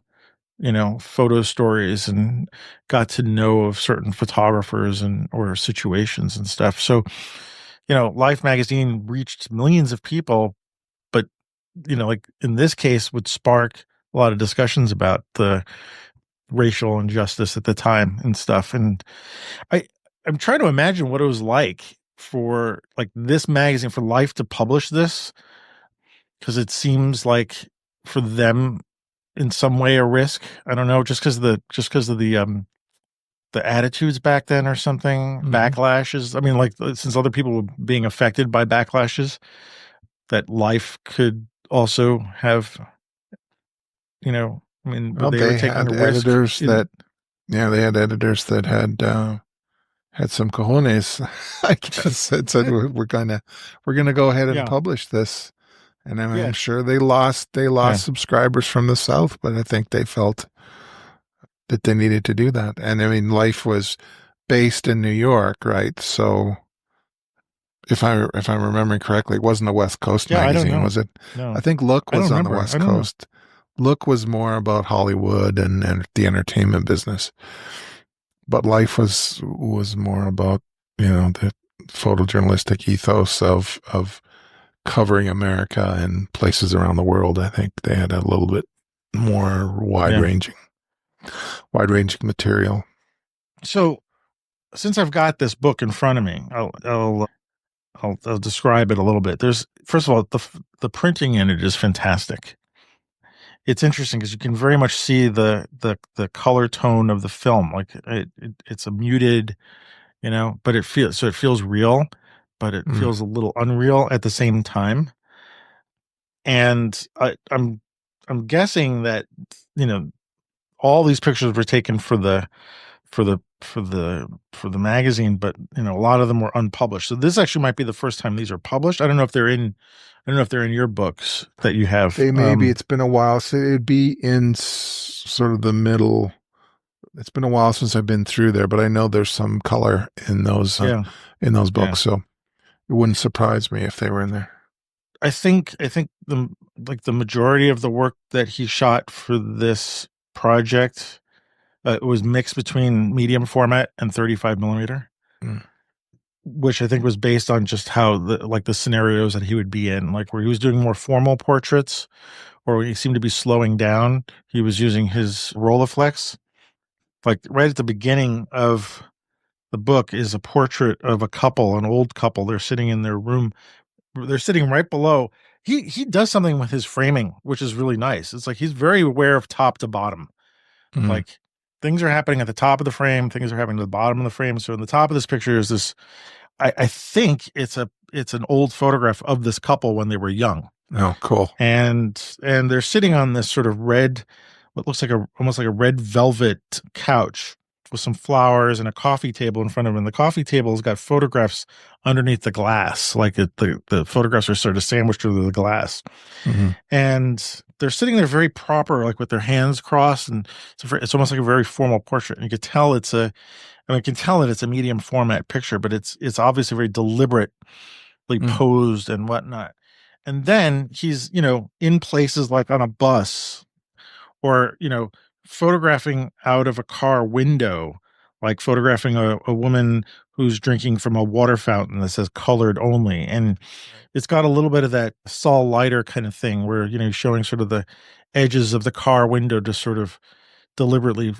photo stories and got to know of certain photographers and or situations and stuff. So, Life magazine reached millions of people, but like in this case would spark a lot of discussions about the racial injustice at the time and stuff. And I I'm trying to imagine what it was like for like this magazine for Life to publish this because it seems like for them in some way a risk. I don't know, just because of the attitudes back then or something, Mhm. backlashes. I mean, like since other people were being affected by backlashes, that Life could also have, I mean, but Well, they were they taking had a risk editors in, that, yeah, they had editors that had some cojones, I guess, that said we're gonna go ahead and yeah, publish this. And I'm yeah, sure they lost yeah, subscribers from the South, but I think they felt that they needed to do that. And I mean, Life was based in New York, right? So if I'm remembering correctly, it wasn't a West Coast yeah. I don't magazine, know. was it? I No, think Look I don't was on the remember. I West don't know. Coast. Look was more about Hollywood and the entertainment business, but Life was more about the photojournalistic ethos of covering America and places around the world. I think they had a little bit more Yeah. wide ranging material. So since I've got this book in front of me, I'll describe it a little bit. There's first of all the printing in it is fantastic. It's interesting because you can very much see the color tone of the film. Like it's a muted, but it feels real, but it Mm. feels a little unreal at the same time. And I'm guessing that you know all these pictures were taken for the magazine, but a lot of them were unpublished. So this actually might be the first time these are published. I don't know if they're in your books that you have. They maybe it's been a while, so it'd be in sort of the middle. It's been a while since I've been through there, but I know there's some color Yeah, in those yeah. books, so it wouldn't surprise me if they were in there. I think the majority of the work that he shot for this project was mixed between medium format and 35 millimeter, Mm. which I think was based on just how the scenarios that he would be in, like where he was doing more formal portraits or when he seemed to be slowing down, he was using his Rolleiflex. Like right at the beginning of the book is a portrait of a couple, an old couple. They're sitting in their room. They're sitting right below. He does something with his framing, which is really nice. It's like he's very aware of top to bottom. Mm. Like things are happening at the top of the frame, things are happening at the bottom of the frame. So in the top of this picture is this. I think it's an old photograph of this couple when they were young, Oh, cool. and they're sitting on this sort of red, what looks like almost like a red velvet couch, with some flowers and a coffee table in front of him. And the coffee table has got photographs underneath the glass, like the photographs are sort of sandwiched through the glass. Hmm. And they're sitting there very proper, like with their hands crossed, and it's almost like a very formal portrait. And you could tell I can tell that it's a medium format picture, but it's obviously very deliberately Mm. posed and whatnot. And then he's, in places like on a bus or, photographing out of a car window, like photographing a woman who's drinking from a water fountain that says colored only. And it's got a little bit of that Saul Leiter kind of thing where, showing sort of the edges of the car window to sort of deliberately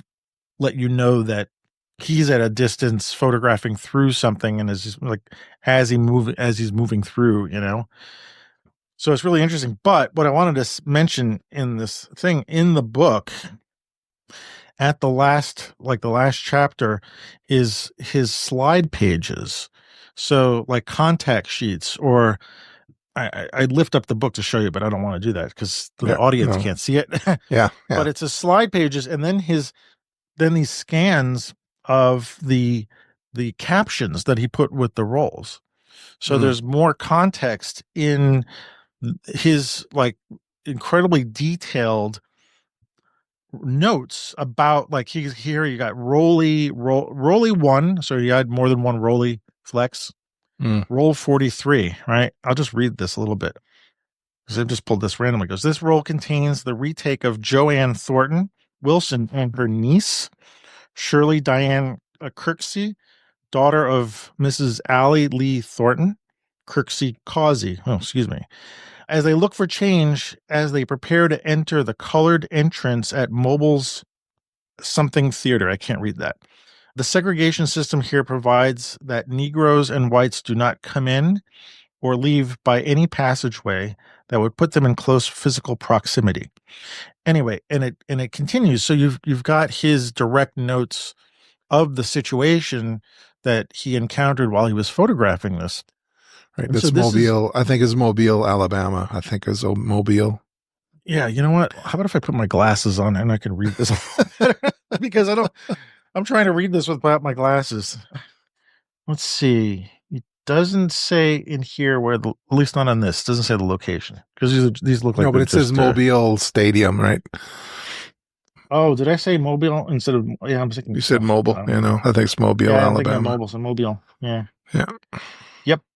let you know that he's at a distance photographing through something and is just like as he's moving through, so it's really interesting. But what I wanted to mention in this thing in the book at the last chapter is his slide pages. So like contact sheets, or I lift up the book to show you, but I don't want to do that because the Yeah. audience No. can't see it. Yeah. But Yeah. it's a slide pages, and then these scans of the captions that he put with the roles. So Mm. there's more context in his like incredibly detailed notes about, like, he's here you got Rolly 1, so you had more than one Rolly flex. Mm. Roll 43, right? I'll just read this a little bit because I just pulled this randomly. It goes, this roll contains the retake of Joanne Thornton Wilson and her niece, Shirley Diane Kirksey, daughter of Mrs. Allie Lee Thornton, Kirksey Causey. Oh, excuse me. As they look for change, as they prepare to enter the colored entrance at Mobile's something theater. I can't read that. The segregation system here provides that Negroes and whites do not come in or leave by any passageway that would put them in close physical proximity. Anyway, and it continues. So you've got his direct notes of the situation that he encountered while he was photographing this. Right. And so That's this is, Mobile. I think it's Mobile, Alabama. I think it's Mobile. yeah, you know what? How about if I put my glasses on and I can read this a little better? Because I'm trying to read this without my glasses. Let's see. It doesn't say in here where at least not on this, it doesn't say the location because these look like No, but they're it says just, Mobile Stadium, right? oh, did I say Mobile instead of, yeah, I'm thinking, You said mobile, uh, I think it's Mobile, yeah, I'm thinking of Alabama. mobile, so Mobile. Yeah. Yeah.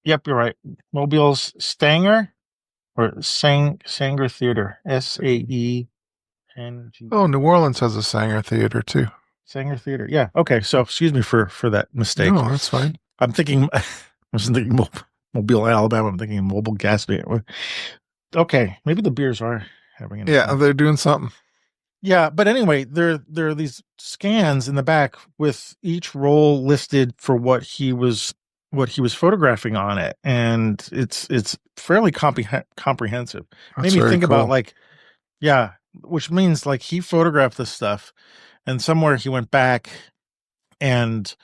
Yep, you're right. Mobile's Stanger or Sanger Theater. Saengr. Oh, New Orleans has a Sanger Theater too. Sanger Theater. Yeah. Okay. So excuse me for that mistake. No, that's fine. I'm thinking I was thinking Mobile, Alabama. I'm thinking Mobile gas station. Okay, maybe the beers are having an Yeah, effect. they're doing something. Yeah, but anyway, there are these scans in the back with each role listed for what he was photographing on it, and it's fairly comprehensive. Made That's me very think about, cool. like, yeah, which means like he photographed this stuff, and somewhere he went back and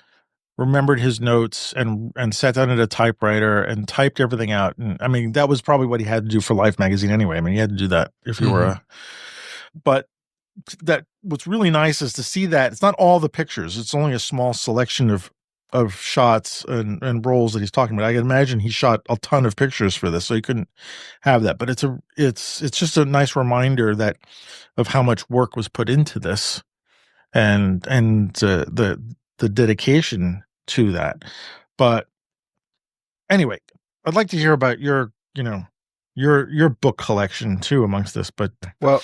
remembered his notes and sat down at a typewriter and typed everything out. And I mean, that was probably what he had to do for Life magazine anyway. I mean, he had to do that if you were Hmm. a, but that what's really nice is to see that it's not all the pictures. It's only a small selection of shots and roles that he's talking about. I can imagine he shot a ton of pictures for this, so he couldn't have that. But it's just a nice reminder that of how much work was put into this and the dedication to that. But anyway, I'd like to hear about your book collection too amongst this. But Well,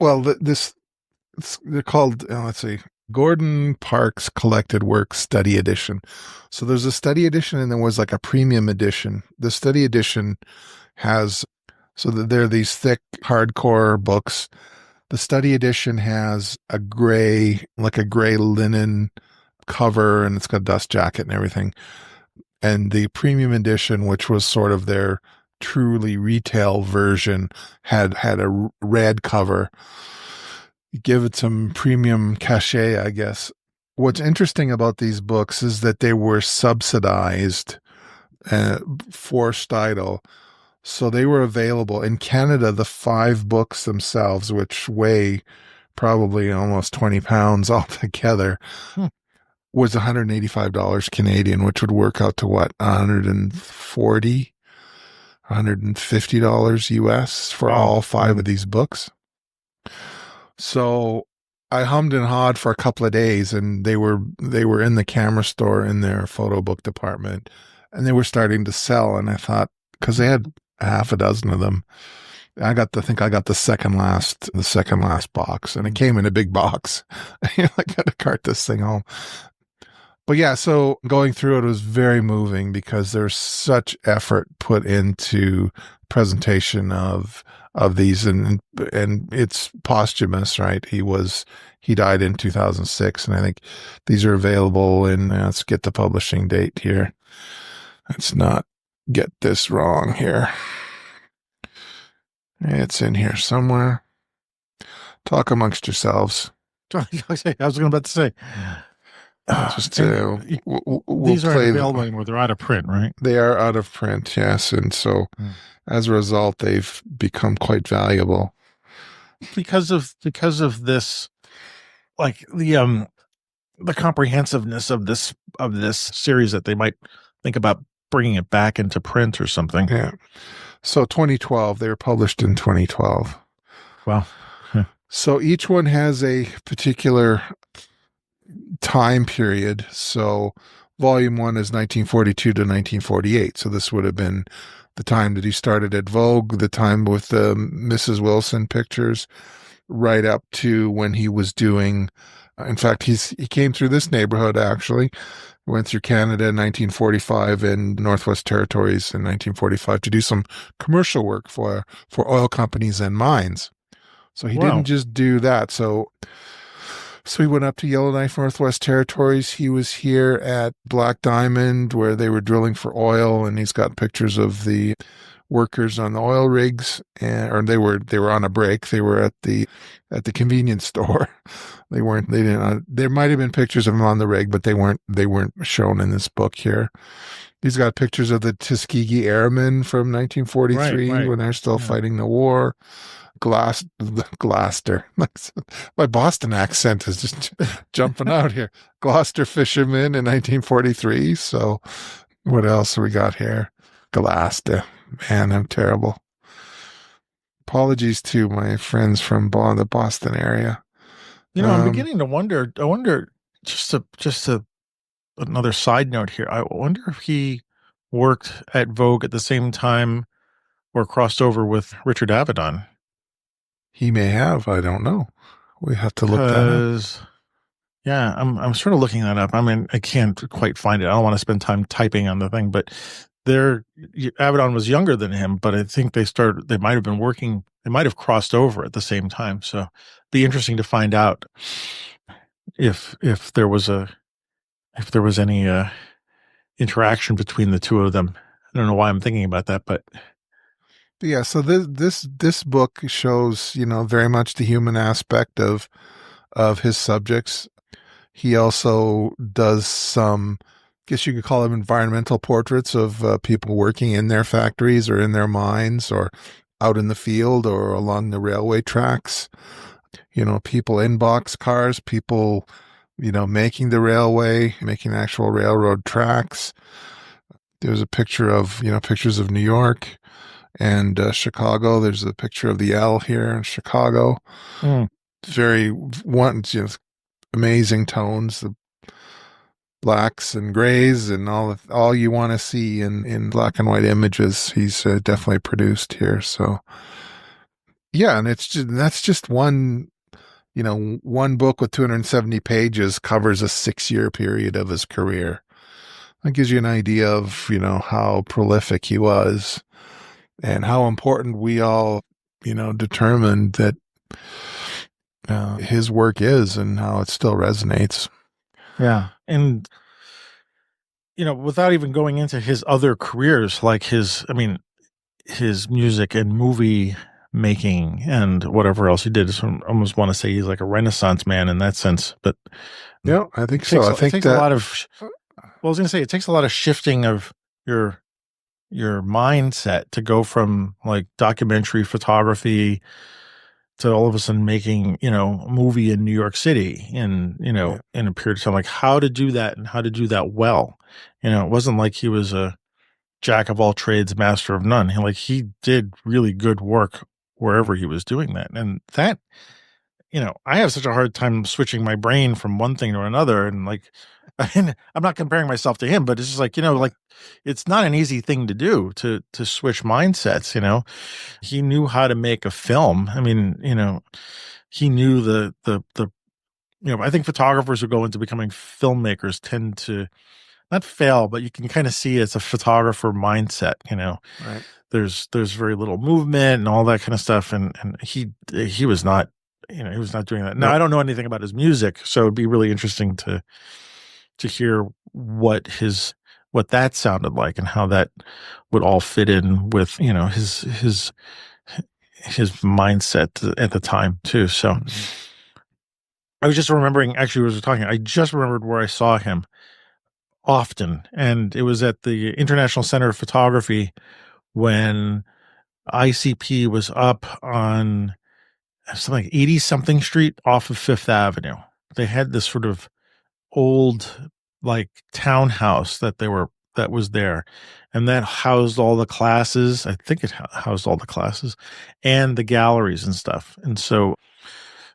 they're called. Let's see, Gordon Parks Collected Works Study Edition. So there's a study edition, and there was like a premium edition. The study edition has so that there are these thick hardcore books. The study edition has like a gray linen cover, and it's got a dust jacket and everything. And the premium edition, which was sort of their truly retail version, had a red cover. Give it some premium cachet, I guess. What's interesting about these books is that they were subsidized for Steidel. So they were available in Canada. The 5 books themselves, which weigh probably almost 20 pounds altogether, Hmm. was $185 Canadian, which would work out to what, 140, $150 US for Wow. all five of these books. So I hummed and hawed for a couple of days, and they were in the camera store in their photo book department, and they were starting to sell. And I thought, because they had half a dozen of them, I think I got the second last box, and it came in a big box. I got to cart this thing home. But yeah, so going through it was very moving because there's such effort put into presentation of these, and it's posthumous, right? He died in 2006, and I think these are available in, let's get the publishing date here. Let's not get this wrong here. It's in here somewhere. Talk amongst yourselves. I was about to say. Just we'll these aren't play available anymore. They're out of print, right? They are out of print, yes, and so as a result, they've become quite valuable because of this, like the comprehensiveness of this series, that they might think about bringing it back into print or something. Yeah. So 2012, they were published in 2012. Wow. So each one has a particular time period. So volume 1 is 1942 to 1948. So this would have been the time that he started at Vogue, the time with the Mrs. Wilson pictures, right up to when he was doing. In fact, he came through this neighborhood, actually. Went through Canada in 1945 and Northwest Territories in 1945 to do some commercial work for oil companies and mines. So he didn't just do that. So he went up to Yellowknife, Northwest Territories. He was here at Black Diamond, where they were drilling for oil, and he's got pictures of the workers on the oil rigs, or they were on a break. They were at the convenience store. They didn't. There might have been pictures of them on the rig, but they weren't shown in this book here. He's got pictures of the Tuskegee Airmen from 1943 right. when they're still fighting the war. Gloucester. My Boston accent is just jumping out here. Gloucester fishermen in 1943. So what else we got here? Gloucester. Man, I'm terrible. Apologies to my friends from the Boston area. I'm beginning to wonder. I wonder, just another side note here. I wonder if he worked at Vogue at the same time or crossed over with Richard Avedon. He may have. I don't know. We have to look that up. Yeah, I'm sort of looking that up. I mean, I can't quite find it. I don't want to spend time typing on the thing, but Avedon was younger than him, but I think they might have been working, they might have crossed over at the same time. So it'd be interesting to find out if there was any interaction between the two of them. I don't know why I'm thinking about that, but yeah. So this book shows, very much the human aspect of his subjects. He also does some, I guess you could call them environmental portraits of people working in their factories or in their mines or out in the field or along the railway tracks. People in boxcars, people, making the railway, making actual railroad tracks. There's a picture of, pictures of New York and Chicago. There's a picture of the L here in Chicago. Amazing tones, the blacks and grays and all you want to see in black and white images. He's definitely produced here. So yeah, and that's just one book with 270 pages covers a 6-year period of his career. That gives you an idea of, how prolific he was and how important we all, determined that his work is and how it still resonates. Yeah. And, without even going into his other careers, like his music and movie making and whatever else he did, so I almost want to say he's like a Renaissance man in that sense. But yeah, I think so. I think a lot of, I was going to say, it takes a lot of shifting of your mindset to go from like documentary photography to all of a sudden making, a movie in New York City in, Yeah. in a period of time, like how to do that and how to do that well. It wasn't like he was a jack of all trades, master of none. He did really good work wherever he was doing that. And that, I have such a hard time switching my brain from one thing to another. And and I'm not comparing myself to him, but it's just like, it's not an easy thing to do to switch mindsets. He knew how to make a film. I mean, he knew the I think photographers who go into becoming filmmakers tend to not fail, but you can kind of see it's a photographer mindset. Right. There's very little movement and all that kind of stuff, and he was not, he was not doing that. Now Nope. I don't know anything about his music, so it'd be really interesting to hear what that sounded like and how that would all fit in with his mindset at the time too. So Mhm. I was just remembering, actually, as we were talking, I just remembered where I saw him often, and it was at the International Center of Photography when ICP was up on something like 80 something street off of Fifth Avenue. They had this sort of old like townhouse that was there, and that housed all the classes. I think it housed all the classes and the galleries and stuff. And so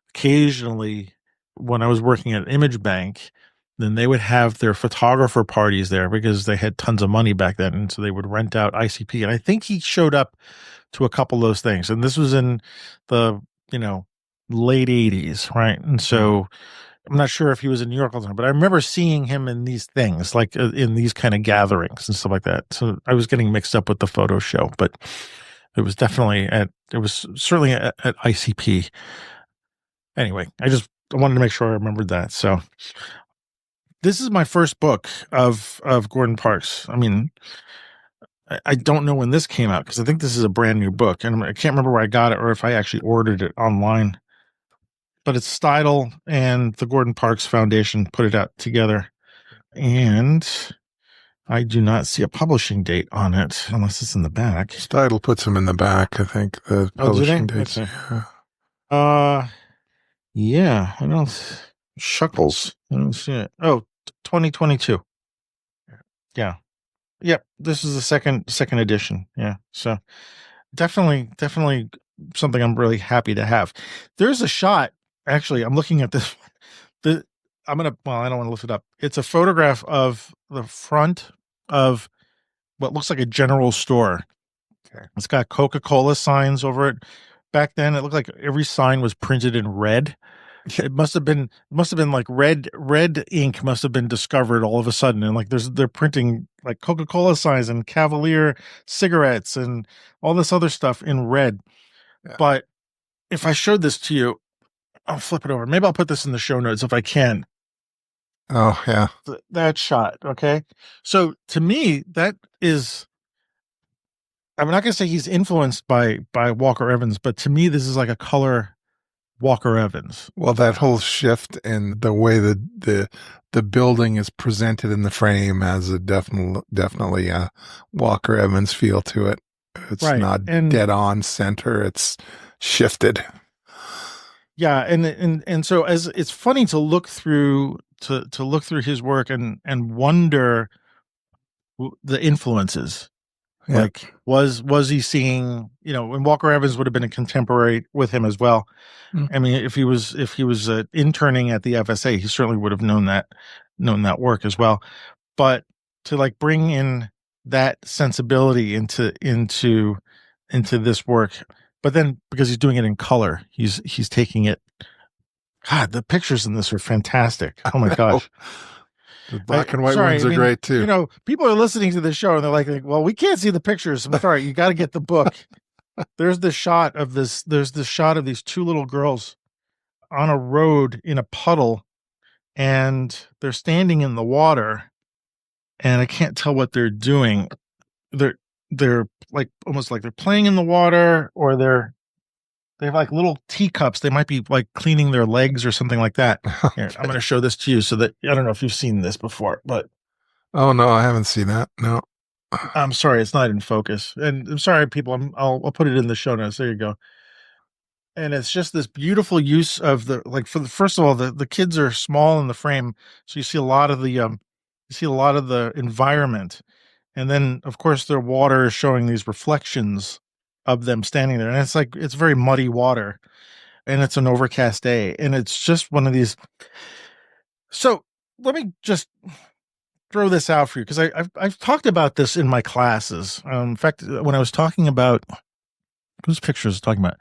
occasionally when I was working at Image Bank, then they would have their photographer parties there because they had tons of money back then. And so they would rent out ICP. And I think he showed up to a couple of those things. And this was in the, late 80s, right? And Mhm. so I'm not sure if he was in New York all the time, but I remember seeing him in these things, like in these kind of gatherings and stuff like that. So I was getting mixed up with the photo show, but it was certainly at ICP. Anyway, I wanted to make sure I remembered that. So this is my first book of Gordon Parks. I mean, I don't know when this came out because I think this is a brand new book, and I can't remember where I got it or if I actually ordered it online. But it's Steidle and the Gordon Parks Foundation put it out together, and I do not see a publishing date on it unless it's in the back. Steidl puts them in the back, I think, the Oh, do publishing they? dates. Okay. Yeah. Uh, yeah, I don't. Shuckles. I don't see it. Oh, 2022. Yeah. Yep. This is the second edition. Yeah. So definitely something I'm really happy to have. There's a shot. Actually, I'm looking at this. The I don't want to lift it up. It's a photograph of the front of what looks like a general store. Okay. It's got Coca-Cola signs over it. Back then, it looked like every sign was printed in red. It must have been like red ink must have been discovered all of a sudden, and like they're printing like Coca-Cola signs and Cavalier cigarettes and all this other stuff in red. Yeah. But if I showed this to you, I'll flip it over. Maybe I'll put this in the show notes if I can. Oh, yeah. That shot, okay? So to me, that is, I'm not going to say he's influenced by Walker Evans, but to me, this is like a color Walker Evans. Well, that whole shift in the way that the building is presented in the frame has a definitely a Walker Evans feel to it. It's Right. not And dead on center. It's shifted. yeah, and so as it's funny to look through to look through his work and wonder the influences. Yeah. Like was he seeing, and Walker Evans would have been a contemporary with him as well. Mm. I mean, if he was interning at the FSA, he certainly would have known that work as well. But to like bring in that sensibility into this work, but then because he's doing it in color, he's taking it. God, the pictures in this are fantastic. Oh my No, gosh. the black and white Sorry, ones I are mean, great too. people are listening to the show and they're like, well, we can't see the pictures. I'm sorry, you got to get the book. There's this shot of this. There's this shot of these two little girls on a road in a puddle, and they're standing in the water, and I can't tell what they're doing. They're like almost like they're playing in the water, or they have like little teacups. They might be like cleaning their legs or something like that. Here, I'm going to show this to you so that I don't know if you've seen this before, but Oh no, I haven't seen that. No. I'm sorry, it's not in focus. And I'm sorry, people. I'll put it in the show notes. There you go. and it's just this beautiful use of the like for the first of all the kids are small in the frame, so you see a lot of the you see a lot of the environment, and then of course their water is showing these reflections of them standing there, and it's like it's very muddy water, and it's an overcast day, and it's just one of these. So let me just throw this out for you because I've talked about this in my classes. In fact, when I was talking about whose pictures I was talking about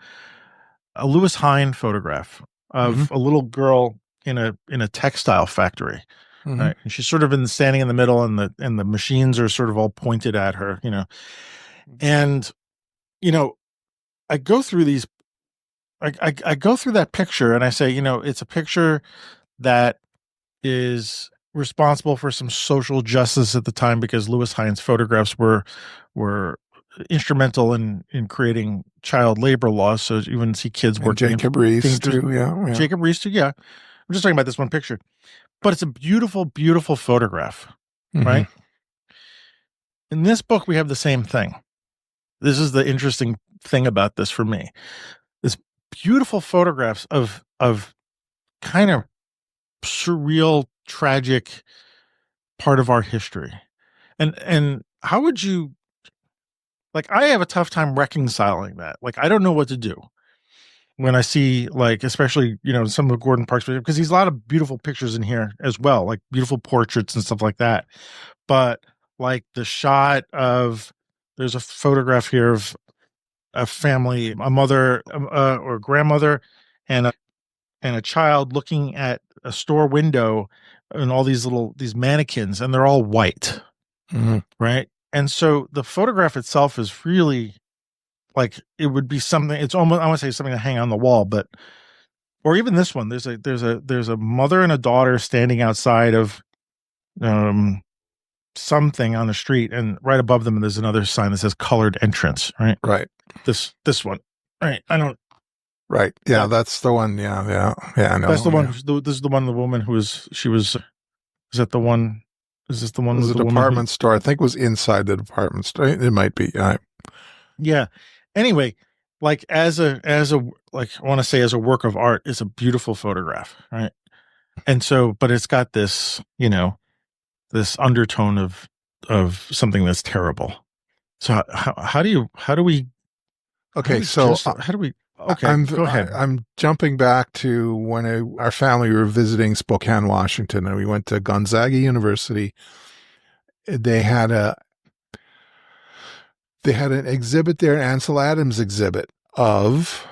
a Lewis Hine photograph Hmm. of a little girl in a textile factory, Hmm. right? And she's sort of standing in the middle, and the machines are sort of all pointed at her, and you know I go through these. I go through that picture and I say, it's a picture that is responsible for some social justice at the time because Lewis Hine's photographs were instrumental in creating child labor laws. So you wouldn't see kids And working in Jacob Reese dangerous. too. Yeah, yeah. Jacob Reese too. Yeah, I'm just talking about this one picture, but it's a beautiful, beautiful photograph, Hmm. right? In this book, we have the same thing. This is the interesting thing about this for me. This beautiful photographs of kind of surreal, tragic part of our history. And how would you like I have a tough time reconciling that. Like I don't know what to do when I see like especially, some of Gordon Parks because he's a lot of beautiful pictures in here as well, like beautiful portraits and stuff like that. But like the shot of there's a photograph here of a family, a mother or grandmother and a child looking at a store window and all these mannequins and they're all white, Hmm. right? And so the photograph itself is really like it would be something. It's almost I want to say something to hang on the wall, but or even this one. There's a mother and a daughter standing outside of um something on the street, and right above them there's another sign that says "colored entrance." Right. Right. This one. Right. I don't. Right. Yeah, That that's the one. Yeah, yeah, yeah. I know that's the the one. one. Yeah. This is the one. The woman who was. She was. Is that the one? Is this the It one was with a the woman who? department store. I think it was inside the department store. It might be. Yeah. Anyway, like as a like I want to say as a work of art, it's a beautiful photograph, right? And so, but it's got this, this undertone of something that's terrible. So how do Okay, we so just how do we? I- Okay, I'm go ahead. I'm jumping back to when our family were visiting Spokane, Washington, and we went to Gonzaga University. They had a they had an exhibit there, an Ansel Adams exhibit of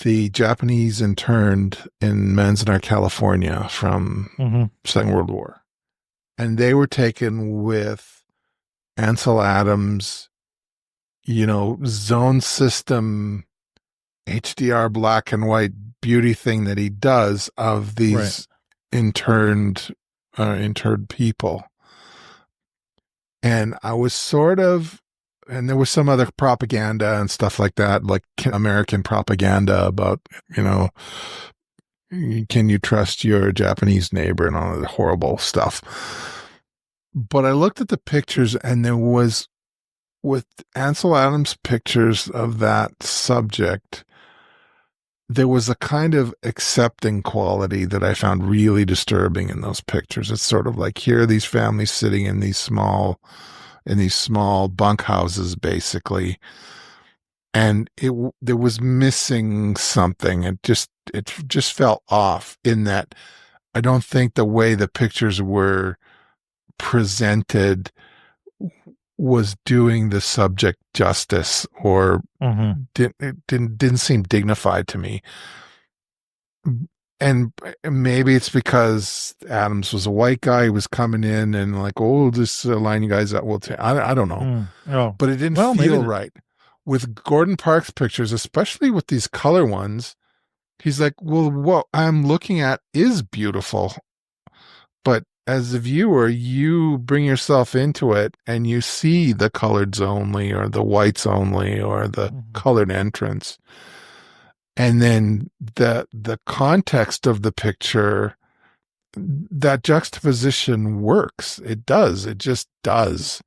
the Japanese interned in Manzanar, California from Hmm. Second World War. And they were taken with Ansel Adams, zone system HDR black and white beauty thing that he does of Right. these interned people. And I was and there was some other propaganda and stuff like that, like American propaganda about, you know, can you trust your Japanese neighbor and all the horrible stuff. But I looked at the pictures and there was, with Ansel Adams pictures of that subject, there was a kind of accepting quality that I found really disturbing in those pictures. It's sort of like here are these families sitting in these small bunkhouses, basically, and there was missing something. It just felt off in that I don't think the way the pictures were presented was doing the subject justice, or Hmm. didn't seem dignified to me. And maybe it's because Adams was a white guy who was coming in and like, oh, this line you guys up. Well, I don't know, Mm. Oh, but it didn't well, maybe. feel right. With Gordon Parks' pictures, especially with these color ones, he's like, well, what I'm looking at is beautiful, but as a viewer, you bring yourself into it and you see the coloreds only, or the whites only, or the Mhm. colored entrance. And then the context of the picture, that juxtaposition works. It does. It just does.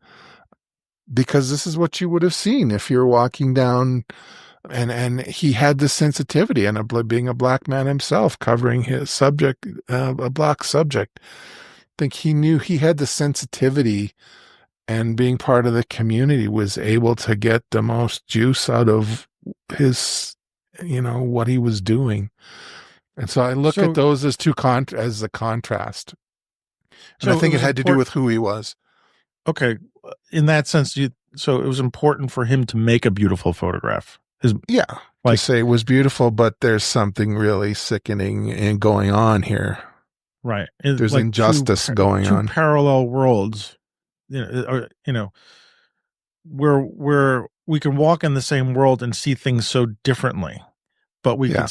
Because this is what you would have seen if you're walking down and he had the sensitivity, and being a black man himself, covering his subject, a black subject. I think he knew he had the sensitivity, and being part of the community was able to get the most juice out of his, what he was doing. And so I look at So, those as as a contrast. And I so it think it was had to do important. with who he was. Okay, in that sense, so it was important for him to make a beautiful photograph. Is Yeah. To like say it was beautiful, but there's something really sickening and going on here. right, There's like injustice going two on. parallel worlds. Or, where we can walk in the same world and see things so differently, but Yeah.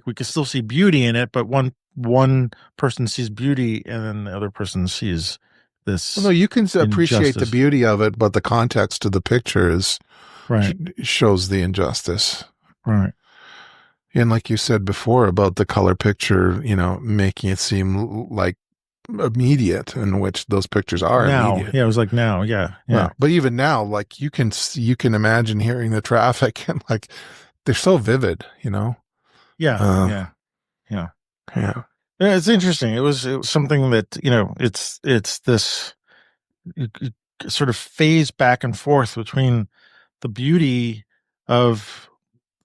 we could still see beauty in it. But one person sees beauty, and then the other person sees Well, no, this you can appreciate the injustice. beauty of it, but the context of the picture Right, shows the injustice. right. And like you said before about the color picture, making it seem like immediate, in which those pictures are Now, immediate. yeah, it was like now, yeah, yeah, Well, but even now, like you can imagine hearing the traffic and like they're so vivid. yeah, Uh, yeah, yeah. yeah. Yeah, it's interesting. It was something that it's this sort of phase back and forth between the beauty of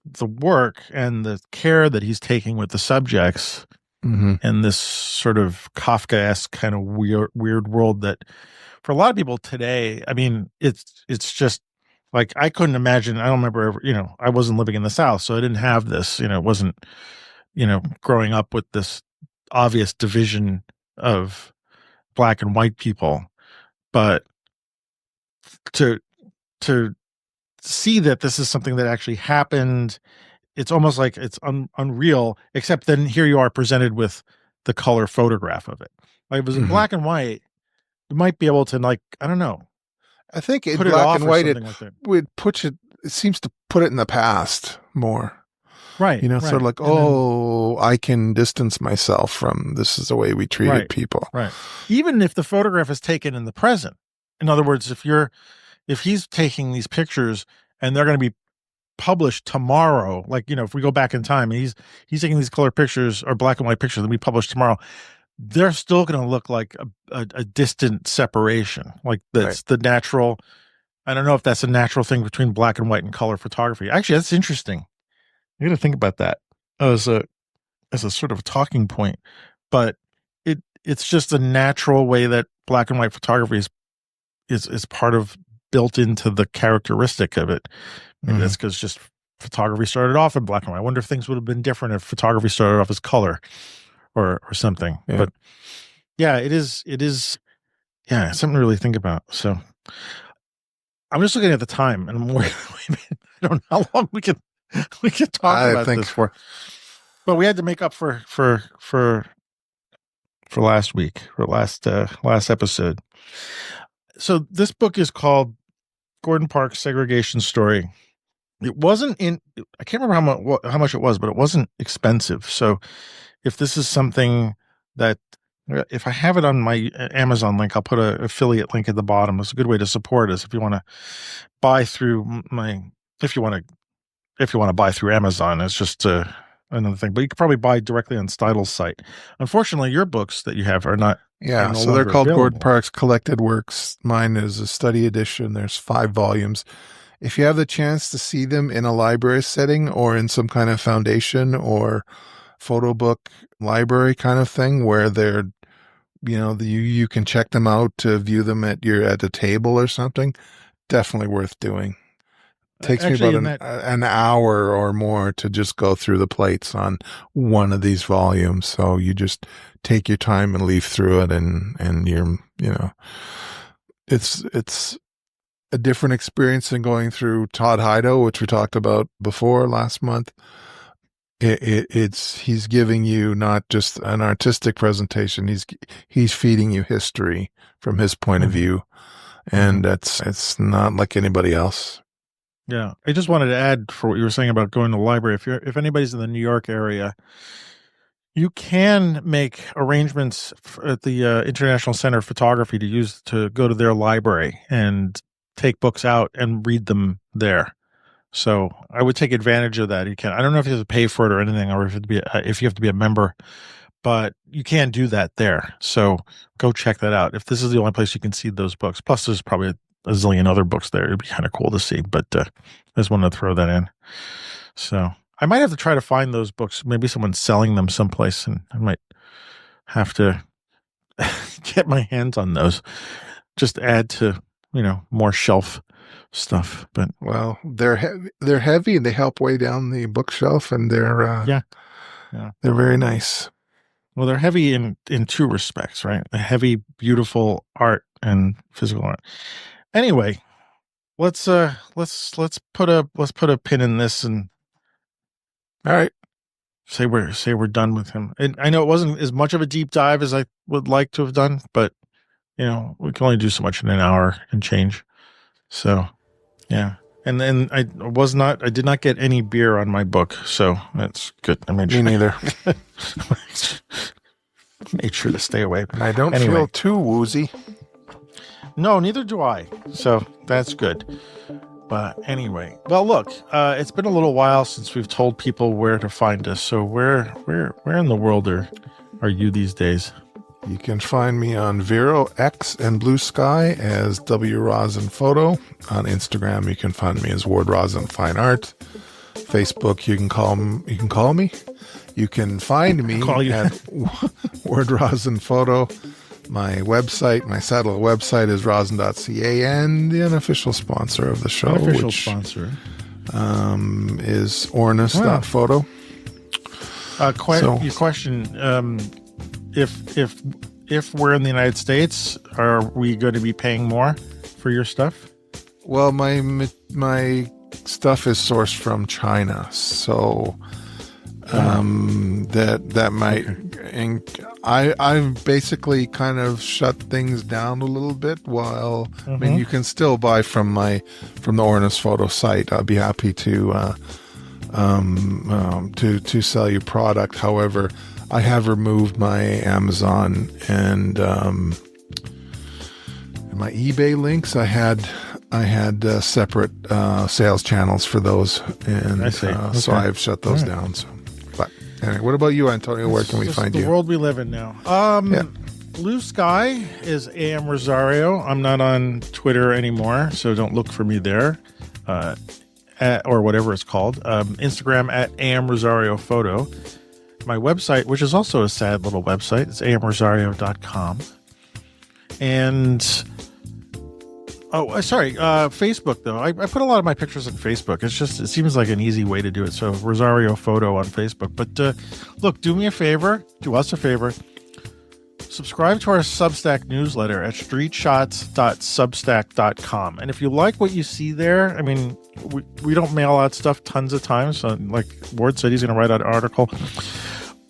the work and the care that he's taking with the subjects, Hmm. and this sort of Kafkaesque kind of weird world that for a lot of people today, I mean, it's just like I couldn't imagine. I don't remember ever, I wasn't living in the South, so I didn't have this. It wasn't, growing up with this obvious division of black and white people, but to to see that this is something that actually happened, it's almost like it's unreal, except then here you are presented with the color photograph of it. Like if it was in Hmm. black and white, you might be able to, like, I don't know, I think in put it black off and or white, it something like that. would put it. It seems to put it in the past more. Right, Sort of right. like, And then oh, I can distance myself from this is the way we treated right, people. right. Even if the photograph is taken in the present. In other words, if he's taking these pictures and they're going to be published tomorrow, like, if we go back in time and he's taking these color pictures or black and white pictures that we publish tomorrow, they're still going to look like a distant separation. Like Right. that's the natural. I don't know if that's a natural thing between black and white and color photography. Actually, that's interesting. I got to think about that as a sort of a talking point. But it's just a natural way that black and white photography is part of, built into the characteristic of it. Maybe Hmm. that's because just photography started off in black and white. I wonder if things would have been different if photography started off as color or something. Yeah. But yeah, it is yeah, something to really think about. So I'm just looking at the time and I'm worried. I don't know how long we can talk I about think, this for. But we had to make up for last week, or last episode. So this book is called Gordon Parks' Segregation Story. It wasn't in. I can't remember how much it was, but it wasn't expensive. So if this is something that, if I have it on my Amazon link, I'll put an affiliate link at the bottom. It's a good way to support us if you want to buy through my. If you want to, buy through Amazon, it's just another thing. But you could probably buy directly on Stidle's site. Unfortunately, your books that you have are yeah. no So they're longer called Gordon available. Parks Collected Works. Mine is a study edition. There's 5 volumes. If you have the chance to see them in a library setting or in some kind of foundation or photo book library kind of thing where they're, you can check them out to view them at a table or something, definitely worth doing. Takes me Actually, about in that an hour or more to just go through the plates on one of these volumes. So you just take your time and leaf through it, and it's a different experience than going through Todd Hido, which we talked about before last month. It's he's giving you not just an artistic presentation. He's feeding you history from his point of Mhm, view, mhm. and it's not like anybody else. Yeah, I just wanted to add for what you were saying about going to the library. If anybody's in the New York area, you can make arrangements at the International Center of Photography to go to their library and take books out and read them there. So I would take advantage of that. You can. I don't know if you have to pay for it or anything, or if you have to be a member, but you can do that there. So go check that out. If this is the only place you can see those books, plus there's probably a zillion other books there. It'd be kind of cool to see. But I just wanted to throw that in. So I might have to try to find those books. Maybe someone's selling them someplace, and I might have to get my hands on those. Just add to more shelf stuff. But Well, they're heavy and they help weigh down the bookshelf, and yeah, they're very nice. well, they're heavy in two respects, right? The heavy, beautiful art and physical art. Anyway, let's put a pin in this and All right. say we're done with him. And I know it wasn't as much of a deep dive as I would like to have done, but we can only do so much in an hour and change. So, yeah. And then I did not get any beer on my book, so that's good. I made Me neither. made sure to stay away. And I don't feel too woozy. No, neither do I. So that's good. But anyway, well, look, it's been a little while since we've told people where to find us. So where in the world are you these days? You can find me on Vero, X, and Blue Sky as W. Rosin Photo. On Instagram, you can find me as Ward Rosin Fine Art. Facebook, you can call me. You can find me at Ward Rosin Photo. My website, my satellite website is rosin.ca, and the unofficial sponsor of the show, is ornis.photo. Your question, if we're in the United States, are we going to be paying more for your stuff? Well, my stuff is sourced from China, so that might. I've basically kind of shut things down a little bit. While I mean, you can still buy from the Ornis Photo site. I'll be happy to sell you product. However, I have removed my Amazon and my eBay links. I had separate sales channels for those, and so I've shut those down. So, but anyway, what about you, Antonio? Where can we find you? The world we live in now. Blue Sky is AM Rosario. I'm not on Twitter anymore, so don't look for me there, or whatever it's called. Instagram at AM Rosario Photo. My website, which is also a sad little website, it's amrosario.com. And Facebook though. I put a lot of my pictures on Facebook. It seems like an easy way to do it. So Rosario Photo on Facebook. But look, do us a favor. Subscribe to our Substack newsletter at streetshots.substack.com. And if you like what you see there, I mean, we don't mail out stuff tons of times. So like Ward said, he's going to write out an article.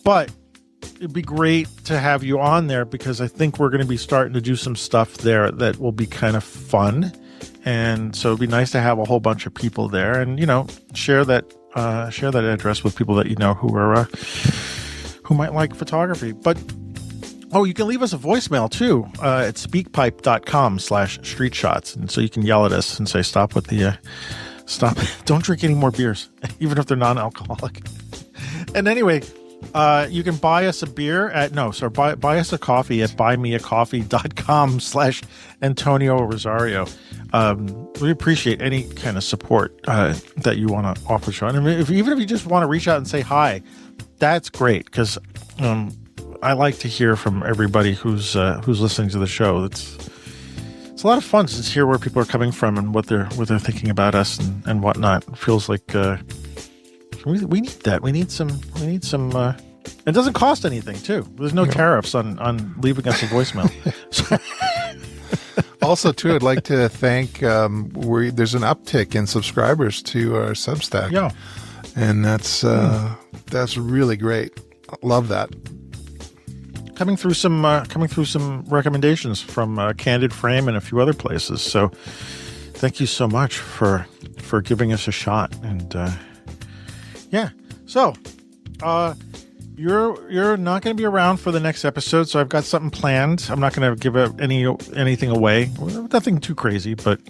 But it'd be great to have you on there, because I think we're going to be starting to do some stuff there that will be kind of fun. And so it'd be nice to have a whole bunch of people there, and share that address with people that who might like photography. But you can leave us a voicemail too at speakpipe.com/streetshots, and so you can yell at us and say stop. Don't drink any more beers, even if they're non-alcoholic. And anyway, you can buy us a beer buy us a coffee at buymeacoffee.com/Antonio Rosario. We appreciate any kind of support that you want to offer, Sean. And even if you just want to reach out and say hi, that's great, because I like to hear from everybody who's listening to the show. It's a lot of fun to hear where people are coming from and what they're thinking about us and whatnot. It feels like we need that. We need some. It doesn't cost anything too. There's no tariffs on leaving us a voicemail. Also, too, I'd like to thank. There's an uptick in subscribers to our Substack. Yeah, and that's really great. Love that. Coming through some recommendations from Candid Frame and a few other places. So, thank you so much for giving us a shot. And so you're not going to be around for the next episode, so I've got something planned. I'm not going to give anything away. Nothing too crazy, but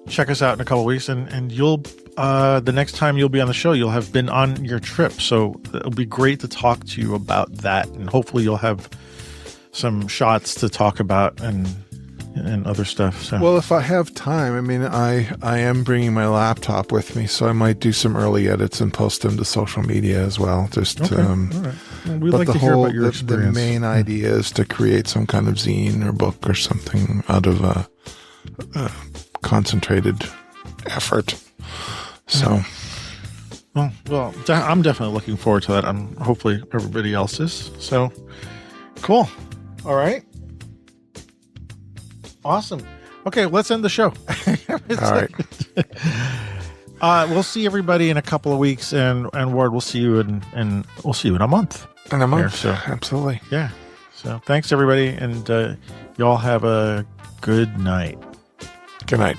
check us out in a couple of weeks, and you'll the next time you'll be on the show, you'll have been on your trip. So it'll be great to talk to you about that, and hopefully you'll have some shots to talk about and other stuff. So. Well, if I have time, I mean, I am bringing my laptop with me, so I might do some early edits and post them to social media as well. Just okay. All right. Well, we'd like to hear about your experience. The main idea is to create some kind of zine or book or something out of a concentrated effort. So, well, I'm definitely looking forward to that. Hopefully everybody else is. So, cool. All right. Awesome. Okay, let's end the show. All right. We'll see everybody in a couple of weeks, and Ward, we'll see you in a month. In a month, so absolutely. Yeah. So thanks everybody, and y'all have a good night. Good night.